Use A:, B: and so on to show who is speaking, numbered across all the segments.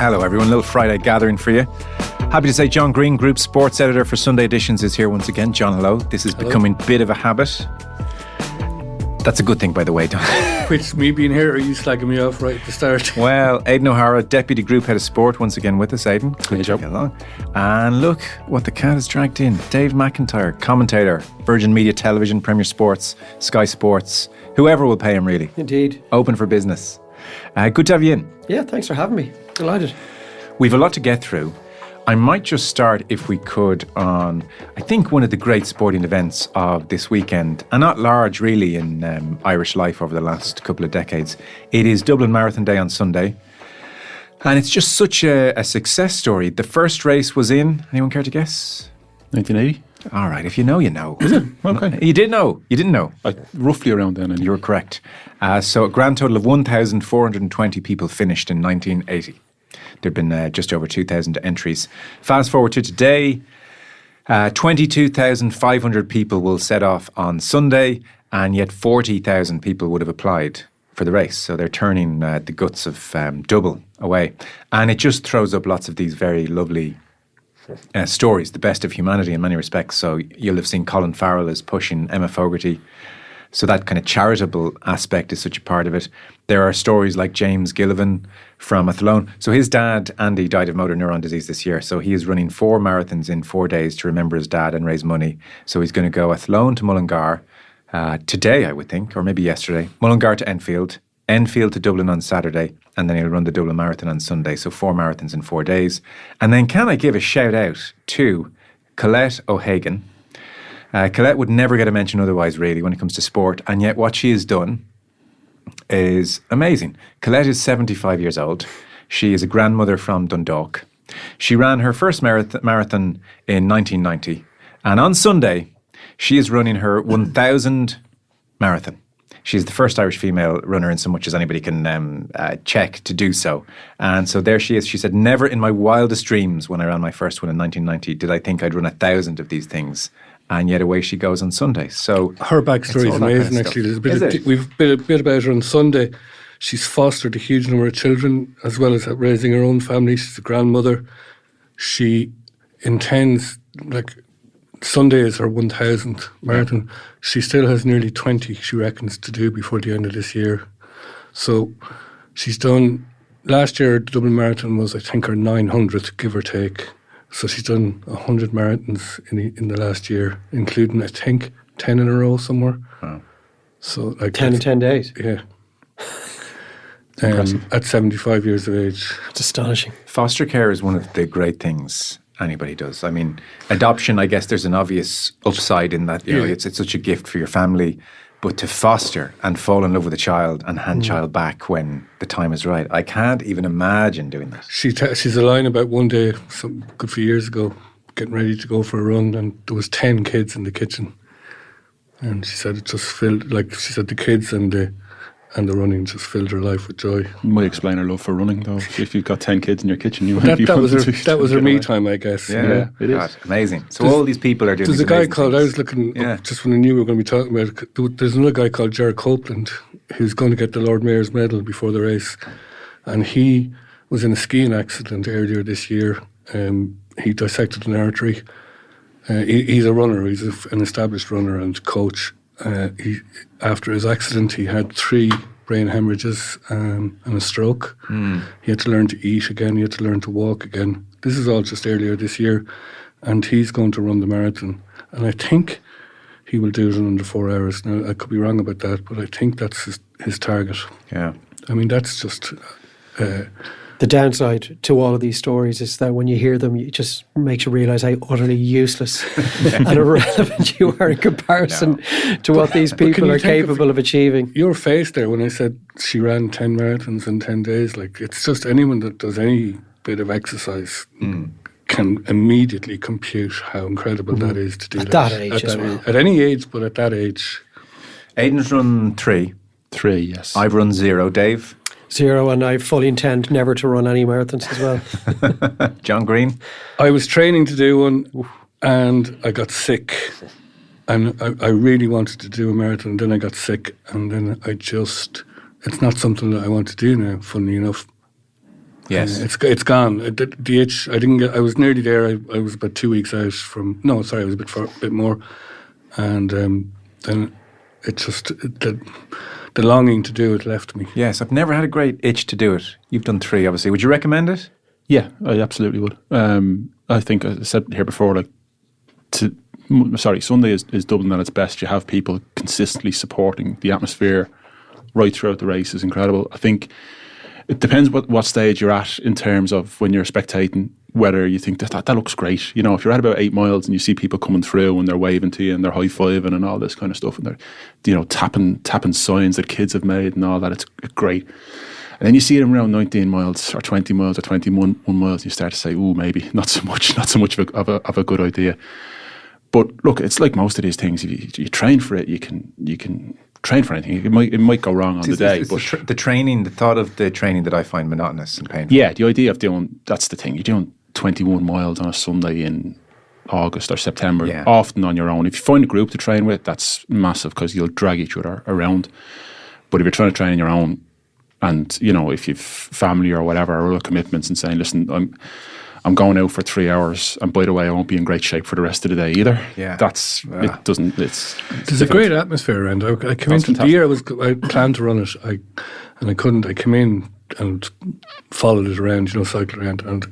A: Hello everyone, little Friday gathering for you. Happy to say John Greene, Group Sports Editor for Sunday Editions, is here once again. John, hello. This is becoming a bit of a habit. That's a good thing, by the way, Don.
B: Which, me being here, or are you slagging me off right at the start?
A: Well, Aidan O'Hara, Deputy Group Head of Sport, once again with us, Aidan. Good job. Along. And look what the cat has dragged in. Dave McIntyre, commentator, Virgin Media Television, Premier Sports, Sky Sports, whoever will pay him really.
C: Indeed.
A: Open for business. Good to have you in.
C: Yeah, thanks for having me. Delighted.
A: We've a lot to get through. I might just start, if we could, on, I think, one of the great sporting events of this weekend, and not large really in Irish life over the last couple of decades. It is Dublin Marathon Day on Sunday, and it's just such a success story. The first race was in, anyone care to guess?
D: 1980.
A: All right, if you know, you know.
D: Is it? Okay.
A: You did know. You didn't know.
D: Roughly around then. Anyway.
A: You were correct. So a grand total of 1,420 people finished in 1980. There have been just over 2,000 entries. Fast forward to today, 22,500 people will set off on Sunday, and yet 40,000 people would have applied for the race. So they're turning the guts of Dublin away. And it just throws up lots of these very lovely stories, the best of humanity in many respects. So you'll have seen Colin Farrell is pushing Emma Fogarty. So that kind of charitable aspect is such a part of it. There are stories like James Gillivan from Athlone. So his dad, Andy, died of motor neuron disease this year. So he is running 4 marathons in 4 days to remember his dad and raise money. So he's going to go Athlone to Mullingar today, I would think, or maybe yesterday. Mullingar to Enfield, Enfield to Dublin on Saturday, and then he'll run the Dublin Marathon on Sunday. So 4 marathons in 4 days. And then can I give a shout out to Colette O'Hagan. Colette would never get a mention otherwise, really, when it comes to sport. And yet what she has done is amazing. Colette is 75 years old. She is a grandmother from Dundalk. She ran her first marathon in 1990. And on Sunday, she is running her 1,000th marathon. She's the first Irish female runner in so much as anybody can check to do so. And so there she is. She said, never in my wildest dreams when I ran my first one in 1990 did I think I'd run 1,000 of these things. And yet away she goes on Sunday. So
B: her backstory is amazing, actually. There's we've a bit about her on Sunday. She's fostered a huge number of children, as well as raising her own family. She's a grandmother. She intends, Sunday is her 1,000th marathon. Yeah. She still has nearly 20, she reckons, to do before the end of this year. So she's done, last year the Dublin Marathon was, I think, her 900th, give or take. So she's done 100 marathons in the last year, including, I think, 10 in a row somewhere. Wow. So
C: 10 in 10 days?
B: Yeah. At 75 years of age.
C: It's astonishing.
A: Foster care is one of the great things anybody does. I mean, adoption, I guess there's an obvious upside in that, you know, it's such a gift for your family. But to foster and fall in love with a child and hand child back when the time is right, I can't even imagine doing that.
B: She's a line about one day, some good few years ago, getting ready to go for a run, and there was 10 kids in the kitchen. And she said it just filled, she said the kids and the running just filled her life with joy.
D: You might explain her love for running, though. If you've got 10 kids in your kitchen, you might
B: that was her me time, I guess.
A: Yeah, it is. Amazing. So all these people are doing
B: There's
A: these
B: a guy called,
A: things.
B: I was looking up just when I knew we were going to be talking about it, there's another guy called Gerard Copeland who's going to get the Lord Mayor's medal before the race. And he was in a skiing accident earlier this year. He dissected an artery. He's a runner. He's an established runner and coach. After his accident, he had 3 brain hemorrhages and a stroke. He had to learn to eat again. He had to learn to walk again. This is all just earlier this year, and he's going to run the marathon. And I think he will do it in under 4 hours. Now, I could be wrong about that, but I think that's his target.
A: Yeah.
B: I mean, that's just...
C: The downside to all of these stories is that when you hear them, it just makes you realise how utterly useless and irrelevant you are in comparison to what these people are capable of achieving.
B: Your face there when I said she ran 10 marathons in 10 days, it's just anyone that does any bit of exercise can immediately compute how incredible that is to do
C: at that age as well.
B: At any age, but at that age.
A: Aidan's run 3.
D: 3, yes.
A: I've run 0. Dave?
C: 0, and I fully intend never to run any marathons as well.
A: John Greene?
B: I was training to do one and I got sick, and I really wanted to do a marathon, and then I got sick, and then it's not something that I want to do now, funnily enough.
A: Yes.
B: It's gone. The itch, I didn't get, I was nearly there. I was about 2 weeks out from, no, sorry, I was a bit more. And then it just, the longing to do it left me.
A: Yes, I've never had a great itch to do it. You've done 3, obviously. Would you recommend it?
D: Yeah, I absolutely would. I think, as I said here before, like, Sunday is Dublin at its best. You have people consistently supporting. The atmosphere right throughout the race is incredible. I think it depends what stage you're at in terms of when you're spectating, whether you think that looks great. You know, if you're at about 8 miles and you see people coming through and they're waving to you and they're high-fiving and all this kind of stuff, and they're, you know, tapping signs that kids have made and all that, it's great. And then you see them around 19 miles or 20 miles or 21 miles, and you start to say, "Ooh, maybe not so much of a good idea." But look, it's like most of these things. If you train for it, you can train for anything. It might go wrong on the day. But
A: the thought of the training that I find monotonous and painful.
D: Yeah, the idea of that's the thing. You're doing 21 miles on a Sunday in August or September, often on your own. If you find a group to train with, that's massive because you'll drag each other around. But if you're trying to train on your own, and you know, if you've family or whatever or other commitments, and saying, "Listen, I'm going out for 3 hours, and by the way, I won't be in great shape for the rest of the day either."
A: Yeah,
D: it doesn't. It's
B: there's a great atmosphere around. I came into the year I planned to run it, and I couldn't. I came in and followed it around, cycled around, and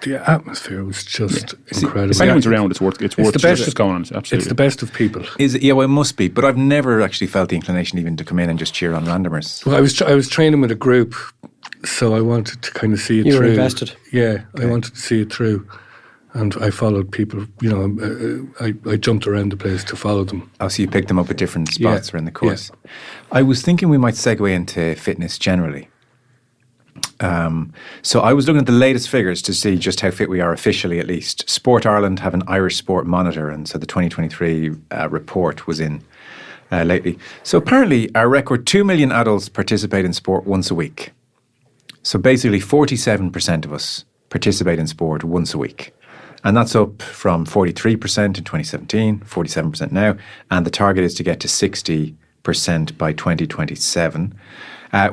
B: the atmosphere was just incredible.
D: If anyone's around, it's worth
B: the best
D: just going on. Absolutely,
B: it's the best of people.
A: Is it? Yeah, well, it must be. But I've never actually felt the inclination even to come in and just cheer on randomers.
B: Well, I was training with a group, so I wanted to kind of see it through.
C: You were invested.
B: Yeah, okay. I wanted to see it through, and I followed people. I jumped around the place to follow them.
A: Oh, so you picked them up at different spots around the course. Yeah. I was thinking we might segue into fitness generally. So I was looking at the latest figures to see just how fit we are officially, at least. Sport Ireland have an Irish Sport Monitor, and so the 2023 report was in lately. So apparently our record 2 million adults participate in sport once a week. So basically 47% of us participate in sport once a week. And that's up from 43% in 2017, 47% now, and the target is to get to 60% by 2027.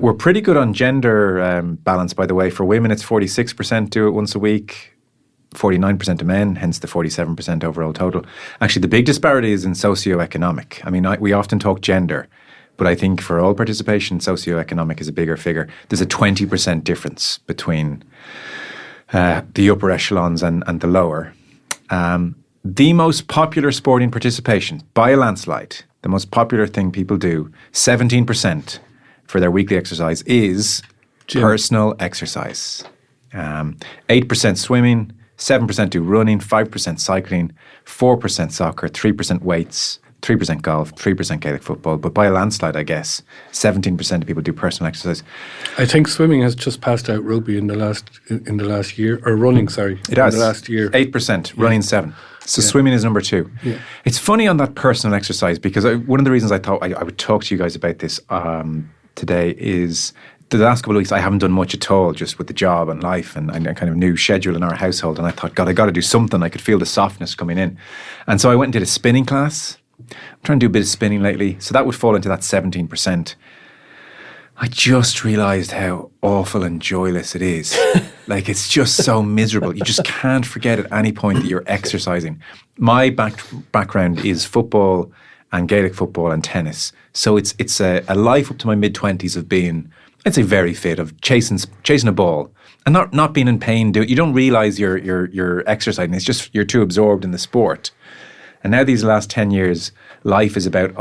A: We're pretty good on gender balance, by the way. For women, it's 46% do it once a week, 49% of men, hence the 47% overall total. Actually, the big disparity is in socioeconomic. I mean, we often talk gender, but I think for all participation, socioeconomic is a bigger figure. There's a 20% difference between the upper echelons and the lower. The most popular sporting participation, by a landslide, the most popular thing people do, 17%, for their weekly exercise is personal exercise. 8% swimming, 7% do running, 5% cycling, 4% soccer, 3% weights, 3% golf, 3% Gaelic football. But by a landslide, I guess, 17% of people do personal exercise.
B: I think swimming has just passed out rugby in the last year, or running. Sorry,
A: it has.
B: In the last year,
A: 8%, running 7%. So swimming is number 2. Yeah. It's funny on that personal exercise because one of the reasons I thought I would talk to you guys about this today is the last couple of weeks I haven't done much at all, just with the job and life and kind of new schedule in our household. And I thought, God, I got to do something. I could feel the softness coming in. And so I went and did a spinning class. I'm trying to do a bit of spinning lately. So that would fall into that 17%. I just realised how awful and joyless it is. Like, it's just so miserable. You just can't forget at any point that you're exercising. My background is football and Gaelic football and tennis. So it's a life up to my mid-20s of being, I'd say, very fit, of chasing a ball and not being in pain. You don't realise you're exercising. It's just you're too absorbed in the sport. And now these last 10 years, life is about,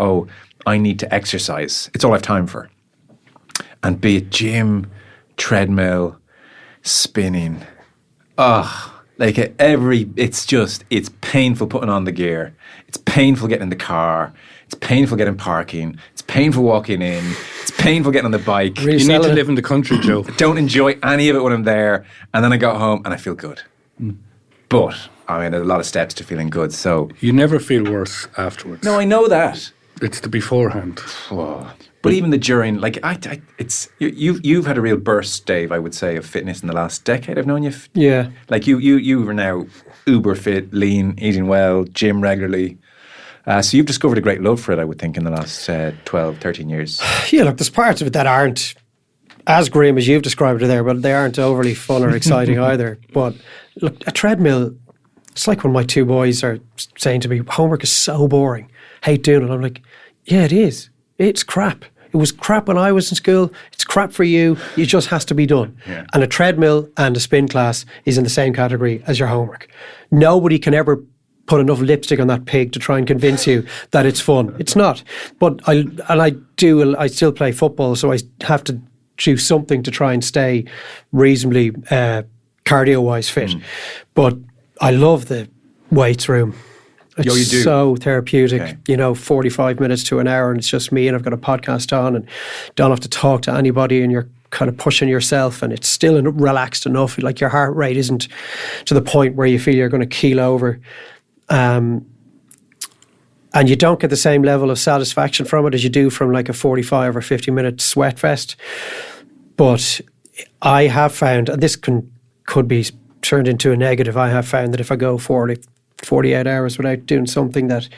A: I need to exercise. It's all I have time for. And be it gym, treadmill, spinning. It's painful putting on the gear. It's painful getting in the car. It's painful getting parking. It's painful walking in. It's painful getting on the bike.
B: Really, you need to live in the country, Joe.
A: I don't enjoy any of it when I'm there. And then I go home and I feel good. But, I mean, there's a lot of steps to feeling good. So
B: you never feel worse afterwards.
A: No, I know that.
B: It's the beforehand.
A: Oh. But even the during, like, you've had a real burst, Dave, I would say, of fitness in the last decade. I've known you.
C: Yeah.
A: Like, you are now uber fit, lean, eating well, gym regularly. So you've discovered a great love for it, I would think, in the last 12, 13 years.
C: Yeah, look, there's parts of it that aren't as grim as you've described it there, but they aren't overly fun or exciting either. But look, a treadmill, it's like when my two boys are saying to me, homework is so boring, hate doing it. I'm like, yeah, it is. It's crap. It was crap when I was in school. It's crap for you. It just has to be done.
A: Yeah.
C: And a treadmill and a spin class is in the same category as your homework. Nobody can ever put enough lipstick on that pig to try and convince you that it's fun. It's not. But I still play football, so I have to do something to try and stay reasonably cardio-wise fit. But I love the weights room. It's
A: you do.
C: so therapeutic,
A: Okay.
C: 45 minutes to an hour, and it's just me, and I've got a podcast on, and don't have to talk to anybody, and you're kind of pushing yourself, and it's still relaxed enough. Like your heart rate isn't to the point where you feel you're going to keel over. And you don't get the same level of satisfaction from it as you do from like a 45 or 50-minute sweat fest. But I have found, and this could be turned into a negative, I have found that if I go 48 hours without doing something, that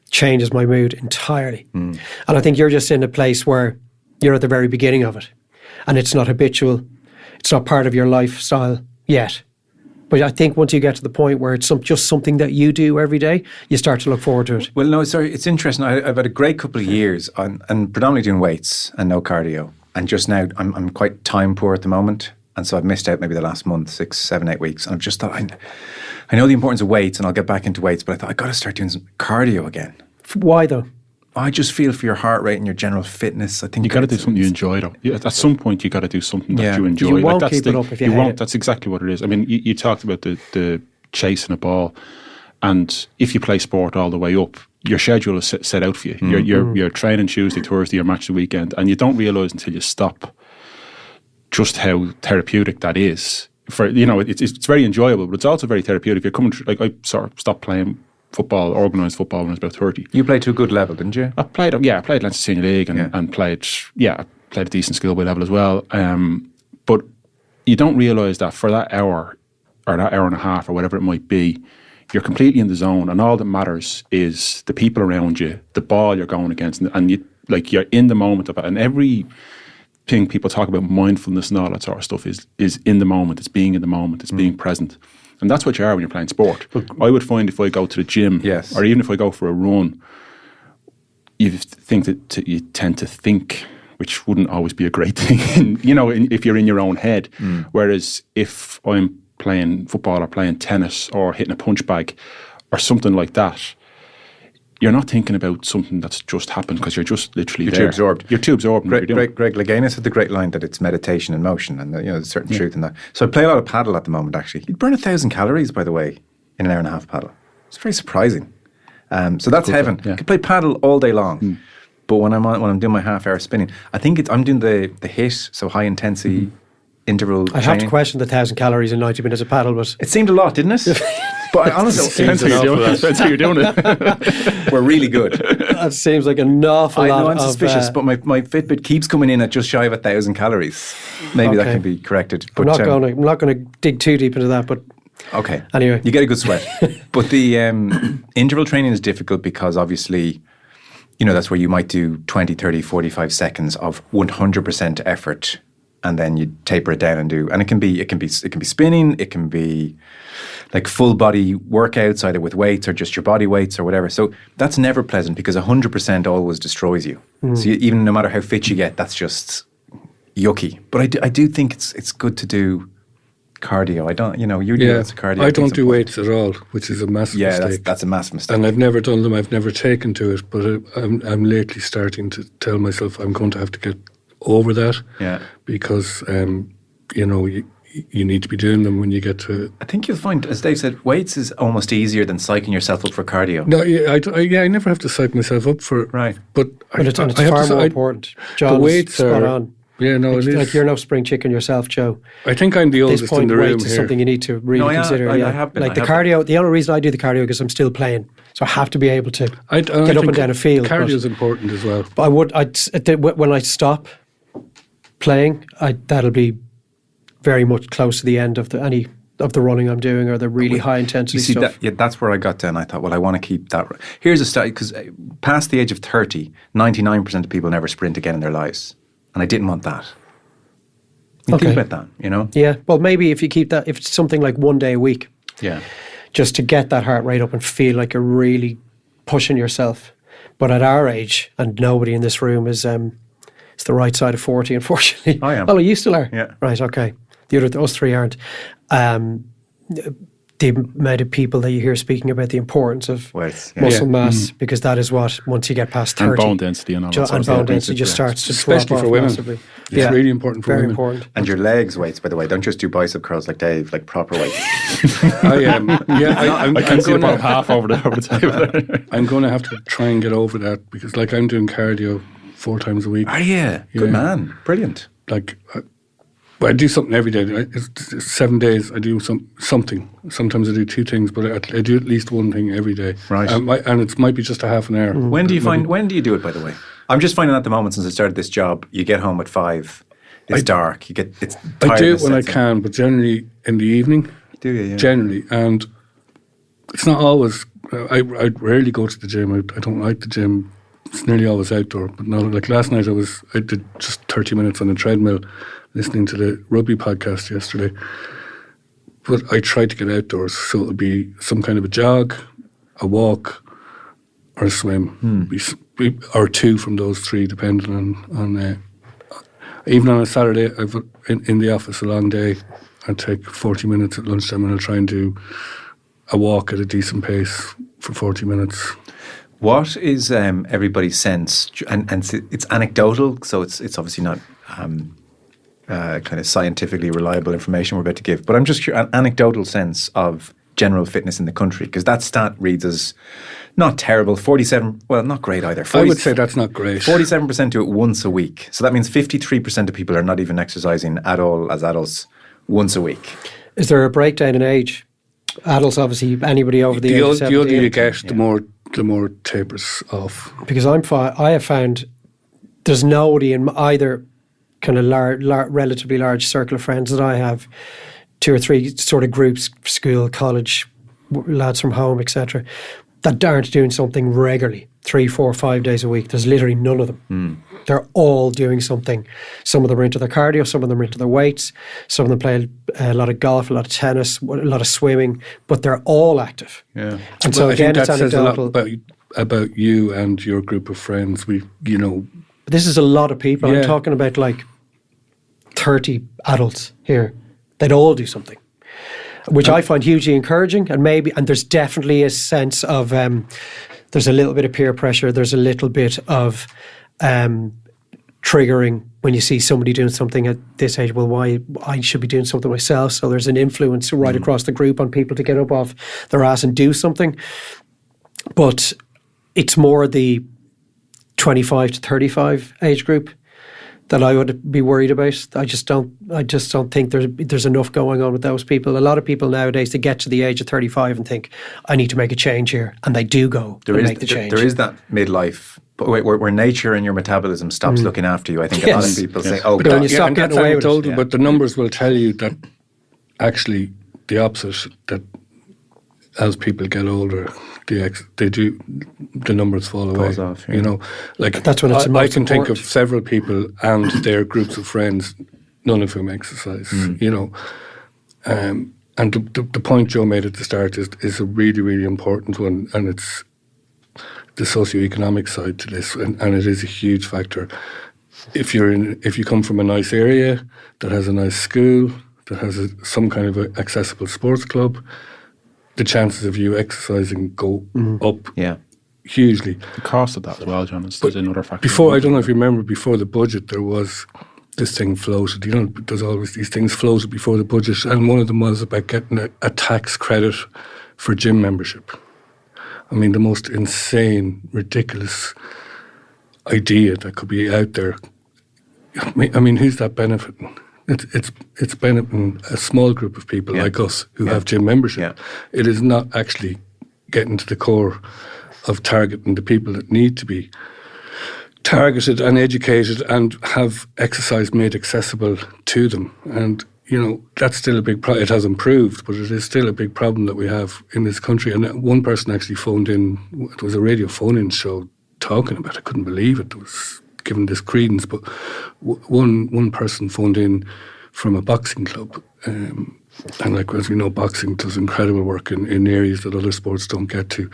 C: changes my mood entirely. And I think you're just in a place where you're at the very beginning of it, and it's not habitual, it's not part of your lifestyle yet. But I think once you get to the point where it's just something that you do every day, you start to look forward to it.
A: Well, no, sorry, it's interesting. I've had a great couple of years and predominantly doing weights and no cardio. And just now, I'm quite time poor at the moment. And so I've missed out maybe the last month, 6, 7, 8 weeks. And I've just thought, I know the importance of weights and I'll get back into weights, but I thought I've got to start doing some cardio again.
C: Why though?
A: I just feel for your heart rate and your general fitness. I think
D: you got to do something you enjoy, though. At some point, you got to do something that you enjoy.
C: You won't keep it up if you hate
D: won't.
C: it.
D: That's exactly what it is. I mean, you talked about the chasing a ball, and if you play sport all the way up, your schedule is set out for you. You're training Tuesday, Thursday, your match the weekend, and you don't realise until you stop just how therapeutic that is. It's very enjoyable, but it's also very therapeutic. You're coming like I sort of stopped playing football, organised football, when I was about 30.
A: You played to a good level, didn't you?
D: I played Leinster Senior League and played a decent schoolboy level as well. But you don't realise that for that hour or that hour and a half or whatever it might be, you're completely in the zone, and all that matters is the people around you, the ball you're going against, and you're in the moment of it. And every thing people talk about, mindfulness and all that sort of stuff, is in the moment. It's being in the moment. It's being present. And that's what you are when you're playing sport. I would find if I go to the gym, or even if I go for a run, you tend to think, which wouldn't always be a great thing, if you're in your own head. Whereas if I'm playing football or playing tennis or hitting a punch bag or something like that, you're not thinking about something that's just happened because you're just literally there.
A: Too absorbed.
D: You're too absorbed.
A: Greg Louganis had the great line that it's meditation in motion, and there's a certain truth in that. So I play a lot of paddle at the moment, actually. You'd burn 1,000 calories, by the way, in an hour and a half paddle. It's very surprising. So that's heaven. I could play paddle all day long, but when I'm doing my half-hour spinning, I think I'm doing the HIIT, so high intensity interval
C: I'd have to question the 1,000 calories in 90 minutes of paddle, but
A: it seemed a lot, didn't it? But I honestly,
D: depends how you're doing it.
A: We're really good.
C: that seems like an awful lot.
A: I'm suspicious, but my Fitbit keeps coming in at just shy of 1,000 calories. Maybe that can be corrected. But
C: I'm not going to dig too deep into that. But
A: okay,
C: anyway,
A: you get a good sweat. But the interval training is difficult because obviously, that's where you might do 20, 30, 45 seconds of 100% effort, and then you taper it down and it can be spinning, it can be like full body workouts, either with weights or just your body weights or whatever. So that's never pleasant because 100% always destroys you. So even no matter how fit you get, that's just yucky. But I do think it's good to do cardio. I don't, you do lots of cardio.
B: I don't do weights at all, which is a massive mistake.
A: Yeah, that's a massive mistake.
B: And I've never done them. I've never taken to it, but I'm lately starting to tell myself I'm going to have to get over that.
A: Yeah.
B: Because, you need to be doing them when you get to...
A: I think you'll find, as Dave said, weights is almost easier than psyching yourself up for cardio.
B: No, I never have to psych myself up for it.
A: Right.
B: But
C: it's far more important. John,
B: the weights
C: spot
B: are...
C: on.
B: Yeah, no, it is.
C: Like you're no spring chicken yourself, Joe.
B: I think I'm the oldest in the room
C: weights is something you need to really consider.
A: I have been.
C: Like the cardio, the only reason I do the cardio is because I'm still playing. So I have to be able to get up and down a field.
B: Cardio is important as well.
C: But when I stop playing, that'll be very much close to the end of any of the running I'm doing or the really high intensity stuff.
A: That's where I got down. I thought, well, I want to keep that. Here's a study, because past the age of 30, 99% of people never sprint again in their lives. And I didn't want that. You
C: Okay.
A: think about that, you know?
C: Yeah. Well, maybe if you keep that, if it's something like 1 day a week,
A: Yeah.
C: just to get that heart rate up and feel like you're really pushing yourself. But at our age, and nobody in this room is it's the right side of 40, unfortunately.
A: I am.
C: Oh, you still are?
A: Yeah.
C: Right, okay. Us three aren't. The amount of people that you hear speaking about the importance of
A: Weights, yeah.
C: muscle mass, because that is what, once you get past 30,
D: And bone density and all that sort
C: and
D: of stuff.
C: bone density just starts to
B: Especially
C: drop
B: for
C: off
B: women.
C: massively.
B: It's really important for
C: very
B: women.
C: important.
A: And your legs weights, by the way. Don't just do bicep curls like Dave, like proper weights.
B: I'm
D: I can see the
B: gonna-
D: bottom half over the table there.
B: I'm going to have to try and get over that because, like, I'm doing cardio 4 times a week.
A: Are you? Good man. Brilliant.
B: Like, I do something every day. It's 7 days. I do something. Sometimes I do 2 things, but I do at least 1 thing every day.
A: Right.
B: And it might be just a half an hour.
A: When do you do it, by the way? I'm just finding at the moment, since I started this job, you get home at 5, it's dark, it's
B: I do it
A: tiredness
B: when I
A: sets in.
B: can, but generally in the evening.
A: Do you? Yeah.
B: Generally, and it's not always. I rarely go to the gym. I don't like the gym. It's nearly always outdoor. But no, like last night, I did just 30 minutes on a treadmill, listening to the rugby podcast yesterday. But I tried to get outdoors, so it'll be some kind of a jog, a walk, or a swim, or 2 from those 3, depending on. Even on a Saturday, I've in the office a long day. I take 40 minutes at lunchtime, and I'll try and do a walk at a decent pace for 40 minutes.
A: What is everybody's sense? And it's anecdotal, so it's obviously not kind of scientifically reliable information we're about to give. But I'm just curious, an anecdotal sense of general fitness in the country, because that stat reads as not terrible. 47, well, not great either. 40,
B: I would say that's not great.
A: 47% do it once a week. So that means 53% of people are not even exercising at all as adults once a week.
C: Is there a breakdown in age? Adults, obviously, anybody over the age of 70.
B: The older you get, the more tapers off.
C: Because I have found there's nobody in either kind of relatively large circle of friends that I have, 2 or 3 sort of groups, school, college, lads from home, etc., that aren't doing something regularly, 3, 4, 5 days a week. There's literally none of them. They're all doing something. Some of them are into their cardio, some of them are into their weights, some of them play a lot of golf, a lot of tennis, a lot of swimming, but they're all active.
A: Yeah.
C: And so
B: I
C: again,
B: think
C: it's
B: that says a lot
C: anecdotal.
B: about you and your group of friends.
C: This is a lot of people.
B: Yeah.
C: I'm talking about like 30 adults here. They'd all do something, which I find hugely encouraging. And there's definitely a sense of, there's a little bit of peer pressure. There's a little bit of triggering when you see somebody doing something at this age. Well, why I should be doing something myself. So there's an influence right across the group on people to get up off their ass and do something. But it's more the 25 to 35 age group that I would be worried about. I just don't think there's enough going on with those people. A lot of people nowadays, they get to the age of 35 and think, I need to make a change here, and they do go and make the change.
A: There is that midlife, but where nature and your metabolism stops looking after you. I think a lot of people say, "Oh,
C: But when
A: God."
C: you stop
B: and
C: getting
B: that's
C: away with it.
B: anecdotal, but the numbers will tell you that actually the opposite, that as people get older, the numbers fall away.
A: Falls off, yeah.
B: You know, like
C: That's when it's the
B: I
C: most
B: can think of
C: important.
B: several people and their groups of friends, none of whom exercise. You know, and the point Joe made at the start is a really, really important one, and it's the socioeconomic side to this, and it is a huge factor. If you come from a nice area that has a nice school, that has some kind of a accessible sports club, the chances of you exercising go up
A: Yeah.
B: hugely.
D: The cost of that as well, John, is another factor.
B: Before, I don't know if you remember, before the budget, there was this thing floated. You know, there's always these things floated before the budget, and one of them was about getting a tax credit for gym membership. I mean, the most insane, ridiculous idea that could be out there. I mean, who's that benefiting? It's benefiting a small group of people like us who have gym membership.
A: Yeah.
B: It is not actually getting to the core of targeting the people that need to be targeted and educated and have exercise made accessible to them. And, you know, that's still a big problem. It has improved, but it is still a big problem that we have in this country. And one person actually phoned in, it was a radio phone-in show talking about it. I couldn't believe it. It was given this credence, but one person phoned in from a boxing club. And like, as we know, boxing does incredible work in areas that other sports don't get to.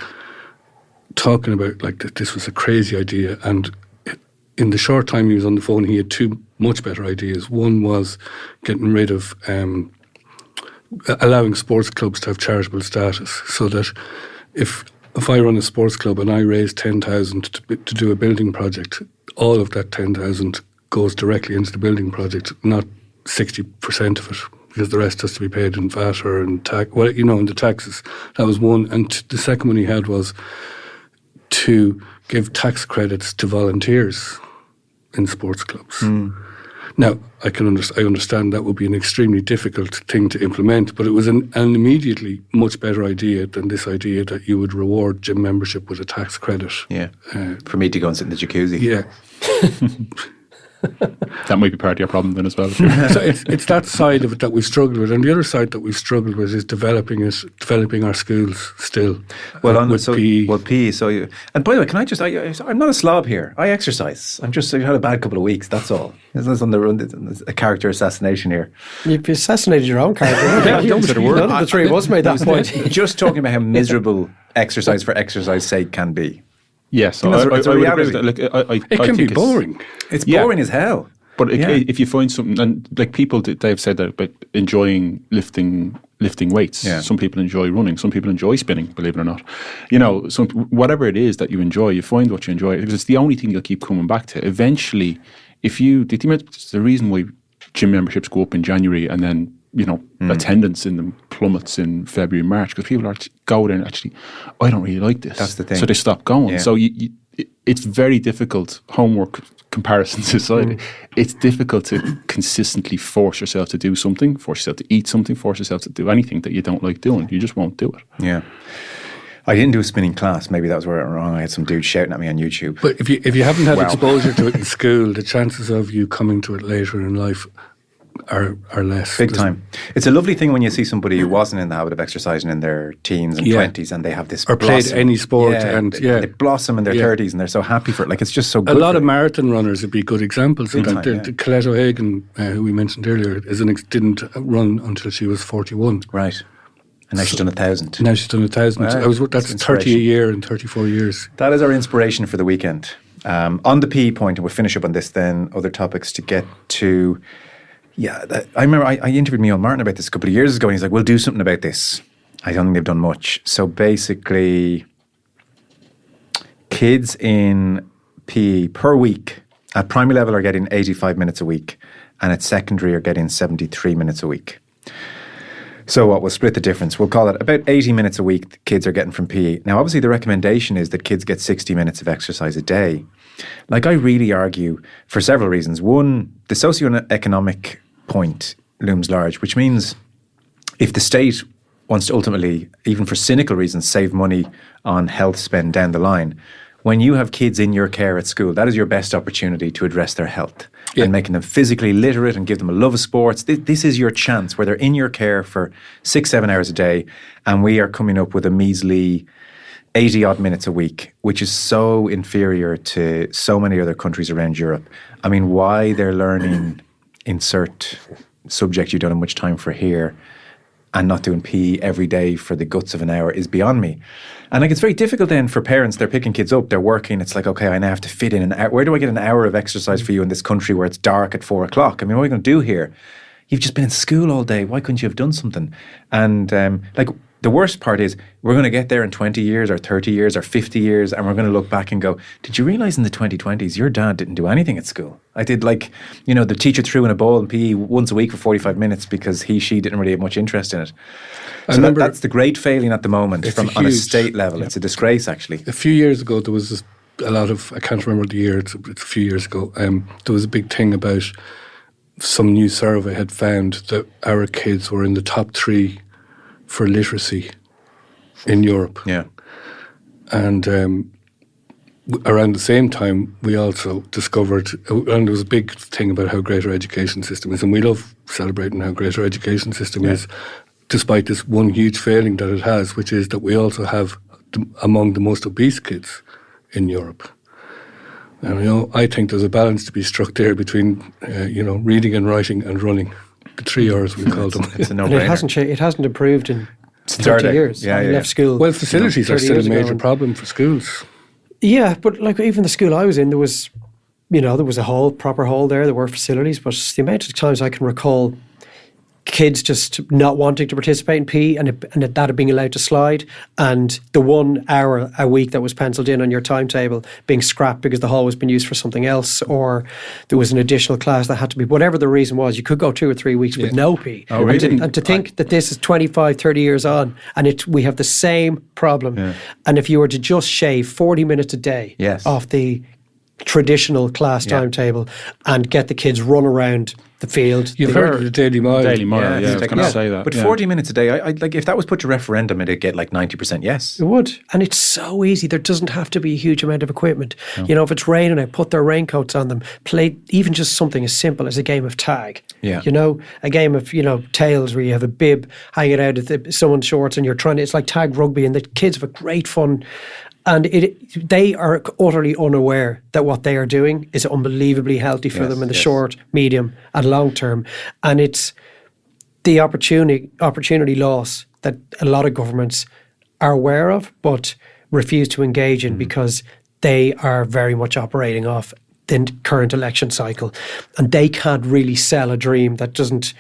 B: Talking about like that this was a crazy idea, and in the short time he was on the phone, he had two much better ideas. One was getting rid of allowing sports clubs to have charitable status, so that if I run a sports club and I raise 10,000 to do a building project, all of that 10,000 goes directly into the building project, not 60% of it, because the rest has to be paid in VAT or in tax. Well, in the taxes. That was one, and the second one he had was to give tax credits to volunteers in sports clubs. Now, I understand that would be an extremely difficult thing to implement, but it was an immediately much better idea than this idea that you would reward gym membership with a tax credit.
A: Yeah, for me to go and sit in the jacuzzi.
B: Yeah.
D: That might be part of your problem then as well.
B: So it's that side of it that we've struggled with, and the other side that we've struggled with is developing our schools still. With PE.
A: Well, PE. So, and by the way, can I just? I'm not a slob here. I exercise. I've had a bad couple of weeks. That's all. There's on the run. A character assassination here.
C: You've assassinated your own character. None of the three of us made that point.
A: Just talking about how miserable exercise for exercise's sake can be.
D: Yes,
A: it's a reality.
B: It can be boring.
A: It's boring as hell.
D: But if you find something, and like people, they've said that about enjoying lifting weights.
A: Yeah.
D: Some people enjoy running. Some people enjoy spinning, believe it or not. Whatever it is that you enjoy, you find what you enjoy, because it's the only thing you'll keep coming back to. Eventually, the reason why gym memberships go up in January and then, attendance in them plummets in February, March, because people go there and actually, I don't really like this.
A: That's the thing.
D: So they stop going.
A: Yeah.
D: So it's very difficult, homework comparisons aside, it's difficult to consistently force yourself to do something, force yourself to eat something, force yourself to do anything that you don't like doing. You just won't do it.
A: Yeah. I didn't do a spinning class. Maybe that was where I went wrong. I had some dude shouting at me on YouTube.
B: But if you haven't had exposure to it in school, the chances of you coming to it later in life are less.
A: Big time. It's a lovely thing when you see somebody who wasn't in the habit of exercising in their teens and 20s, and they have this
B: or played any sport,
A: they blossom in their 30s and they're so happy for it. Like, it's just so good.
B: A lot of marathon runners would be good examples of that. Colette O'Hagan, who we mentioned earlier, didn't run until she was 41.
A: Right. And now she's done 1,000.
B: Now she's done 1,000.
A: Wow.
B: That's 30 a year in 34 years.
A: That is our inspiration for the weekend. On the PE point, and we'll finish up on this then, other topics to get to. Yeah, I remember I interviewed Neil Martin about this a couple of years ago, and he's like, we'll do something about this. I don't think they've done much. So basically, kids in PE per week at primary level are getting 85 minutes a week, and at secondary are getting 73 minutes a week. So what, we'll split the difference. We'll call it about 80 minutes a week the kids are getting from PE. Now, obviously, the recommendation is that kids get 60 minutes of exercise a day. Like, I really argue for several reasons. One, the socioeconomic point looms large, which means if the state wants to ultimately, even for cynical reasons, save money on health spend down the line, when you have kids in your care at school, that is your best opportunity to address their health and making them physically literate and give them a love of sports. This is your chance where they're in your care for 6-7 hours a day, and we are coming up with a measly 80-odd minutes a week, which is so inferior to so many other countries around Europe. I mean, why they're learning insert subject you don't have much time for here and not doing PE every day for the guts of an hour is beyond me. And like, it's very difficult then for parents. They're picking kids up, they're working. It's like, okay, I now have to fit in an hour. Where do I get an hour of exercise for you in this country where it's dark at 4 o'clock? I mean, what are you going to do here? You've just been in school all day. Why couldn't you have done something? And the worst part is we're going to get there in 20 years or 30 years or 50 years, and we're going to look back and go, did you realise in the 2020s your dad didn't do anything at school? I did, the teacher threw in a ball in PE once a week for 45 minutes because she didn't really have much interest in it. So that's the great failing at the moment on a state level. Yeah. It's a disgrace, actually.
B: A few years ago, there was a lot of, I can't remember the year, it's a few years ago, there was a big thing about some new survey had found that our kids were in the top 3 for literacy in Europe.
A: Yeah.
B: And around the same time, we also discovered, and there was a big thing about how great our education system is, and we love celebrating how great our education system is, despite this one huge failing that it has, which is that we also have among the most obese kids in Europe. And I think there's a balance to be struck there between reading and writing and running, 3 hours, we called them.
A: It's a
C: And
A: no-brainer.
C: it hasn't improved in 30
A: Saturday.
C: years.
A: Yeah,
C: I
A: yeah,
C: left school.
B: Well, facilities are
C: 30
B: still a
C: years ago,
B: major
C: and-
B: problem for schools.
C: Yeah, but like even the school I was in, there was a hall, proper hall there. There were facilities, but the amount of times I can recall kids just not wanting to participate in PE and that being allowed to slide, and the 1 hour a week that was penciled in on your timetable being scrapped because the hall was being used for something else, or there was an additional class that had to be, whatever the reason was, you could go 2 or 3 weeks with no PE.
A: Oh, really?
C: And to think that this is 25, 30 years on and we have the same problem.
A: Yeah.
C: And if you were to just shave 40 minutes a day
A: Yes.
C: off the traditional class timetable and get the kids run around the field.
B: You've heard of the Daily Mile.
D: Daily Mile,
A: Yeah,
D: yeah, I was
A: it's
D: going to
A: like-
D: say that.
A: But
D: yeah.
A: 40 minutes a day, I like if that was put to referendum, it'd get like 90% yes.
C: It would. And it's so easy. There doesn't have to be a huge amount of equipment. You know, if it's raining out, put their raincoats on them. Play even just something as simple as a game of tag.
A: Yeah.
C: You know, a game of, tails where you have a bib hanging out of someone's shorts and you're trying to, it's like tag rugby, and the kids have a great fun. And they are utterly unaware that what they are doing is unbelievably healthy for them in the short, medium, and long term. And it's the opportunity loss that a lot of governments are aware of, but refuse to engage in because they are very much operating off the current election cycle, and they can't really sell a dream that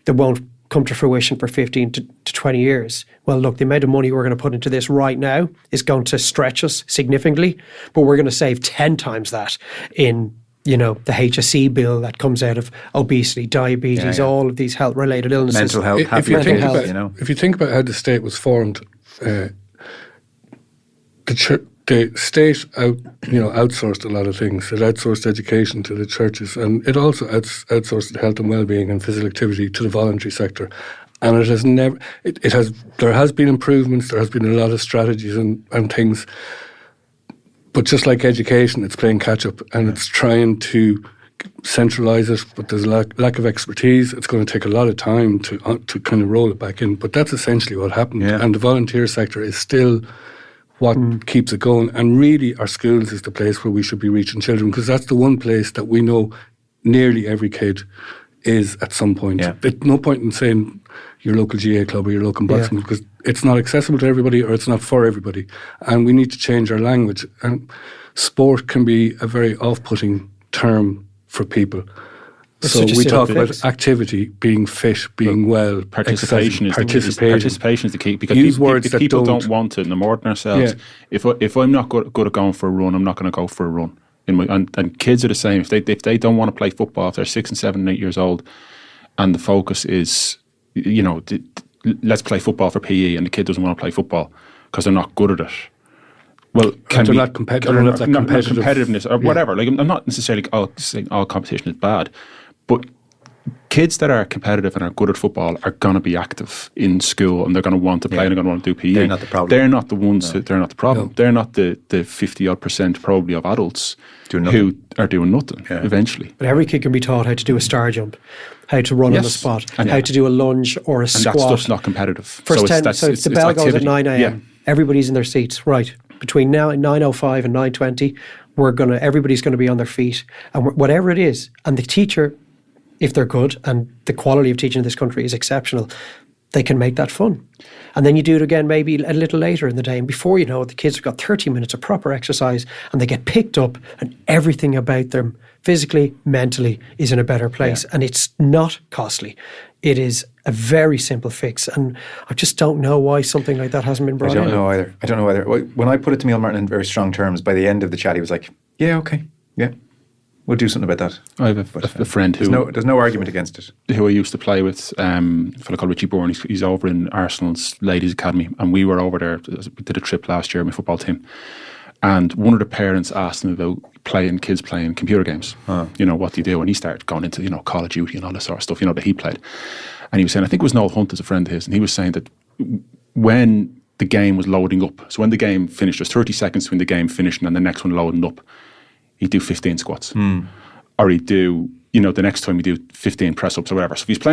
C: won't come to fruition for 15 to 20 years. Well, look, the amount of money we're going to put into this right now is going to stretch us significantly, but we're going to save 10 times that in, the HSE bill that comes out of obesity, diabetes, all of these health-related illnesses.
A: Mental health,
B: If you think
C: health,
B: about, if you think about how the state was formed, the state outsourced a lot of things. It outsourced education to the churches, and it also outsourced health and well-being and physical activity to the voluntary sector. And it has never. There has been improvements. There has been a lot of strategies and things. But just like education, it's playing catch up, and it's trying to centralise it. But there's a lack of expertise. It's going to take a lot of time to kind of roll it back in. But that's essentially what happened.
A: Yeah.
B: And the volunteer sector is still what keeps it going. And really, our schools is the place where we should be reaching children, because that's the one place that we know nearly every kid is at some point.
A: Yeah.
B: There's no point in saying your local GA club or your local boxing because it's not accessible to everybody, or it's not for everybody. And we need to change our language. And sport can be a very off-putting term for people.
C: It's
B: So
C: such a
B: we
C: simple
B: talk about
C: fix.
B: activity, being fit, being well,
D: Participation
B: participation
D: is the key, because
B: Use words
D: if
B: that
D: people
B: don't-
D: don't want it no more than ourselves.
B: Yeah.
D: If I'm not good at going for a run, I'm not going to go for a run. And kids are the same. If they don't want to play football, if they're 6 and 7 and 8 years old, and the focus is, let's play football for PE, and the kid doesn't want to play football because they're not good at it. Well,
B: they're not competitive. They're not that
D: not
B: competitive.
D: competitiveness or whatever. Like, I'm not necessarily saying all competition is bad, but kids that are competitive and are good at football are going to be active in school, and they're going to want to play and they're going to want to do PE.
A: They're not the problem.
D: They're not the ones. They're not the problem.
B: No.
D: They're not the 50-odd% probably of adults
A: Doing nothing.
D: who are doing nothing eventually.
C: But every kid can be taught how to do a star jump, how to run on the
D: Yes.
C: spot,
D: And-
C: how to do a lunge or a
D: And
C: squat.
D: that stuff's not competitive.
C: First
D: so
C: 10,
D: it's,
C: so the bell goes at 9 a.m.
D: Yeah.
C: Everybody's in their seats. Right. Between now and 9:05 and 9:20, everybody's going to be on their feet. And whatever it is, and the teacher, if they're good, and the quality of teaching in this country is exceptional, they can make that fun. And then you do it again maybe a little later in the day. And before you know it, the kids have got 30 minutes of proper exercise, and they get picked up, and everything about them, physically, mentally, is in a better place. And it's not costly. It is a very simple fix. And I just don't know why something like that hasn't been
A: I
C: brought
A: don't
C: in.
A: know either. When I put it to Neil Martin in very strong terms, by the end of the chat, he was like, yeah, okay, yeah, we'll do something about that.
D: I have a friend
A: There's no argument against it.
D: who I used to play with, a fellow called Richie Bourne. He's over in Arsenal's Ladies Academy, and we were over there. We did a trip last year with my football team, and one of the parents asked him about kids playing computer games. What do you do? And he started going into Call of Duty and all this sort of stuff that he played. And he was saying, I think it was Noel Hunt as a friend of his, and he was saying that when the game was loading up, so when the game finished, there's 30 seconds between the game finishing and the next one loading up, he'd do 15 squats. Or he'd do, the next time he'd do 15 press-ups or whatever. So if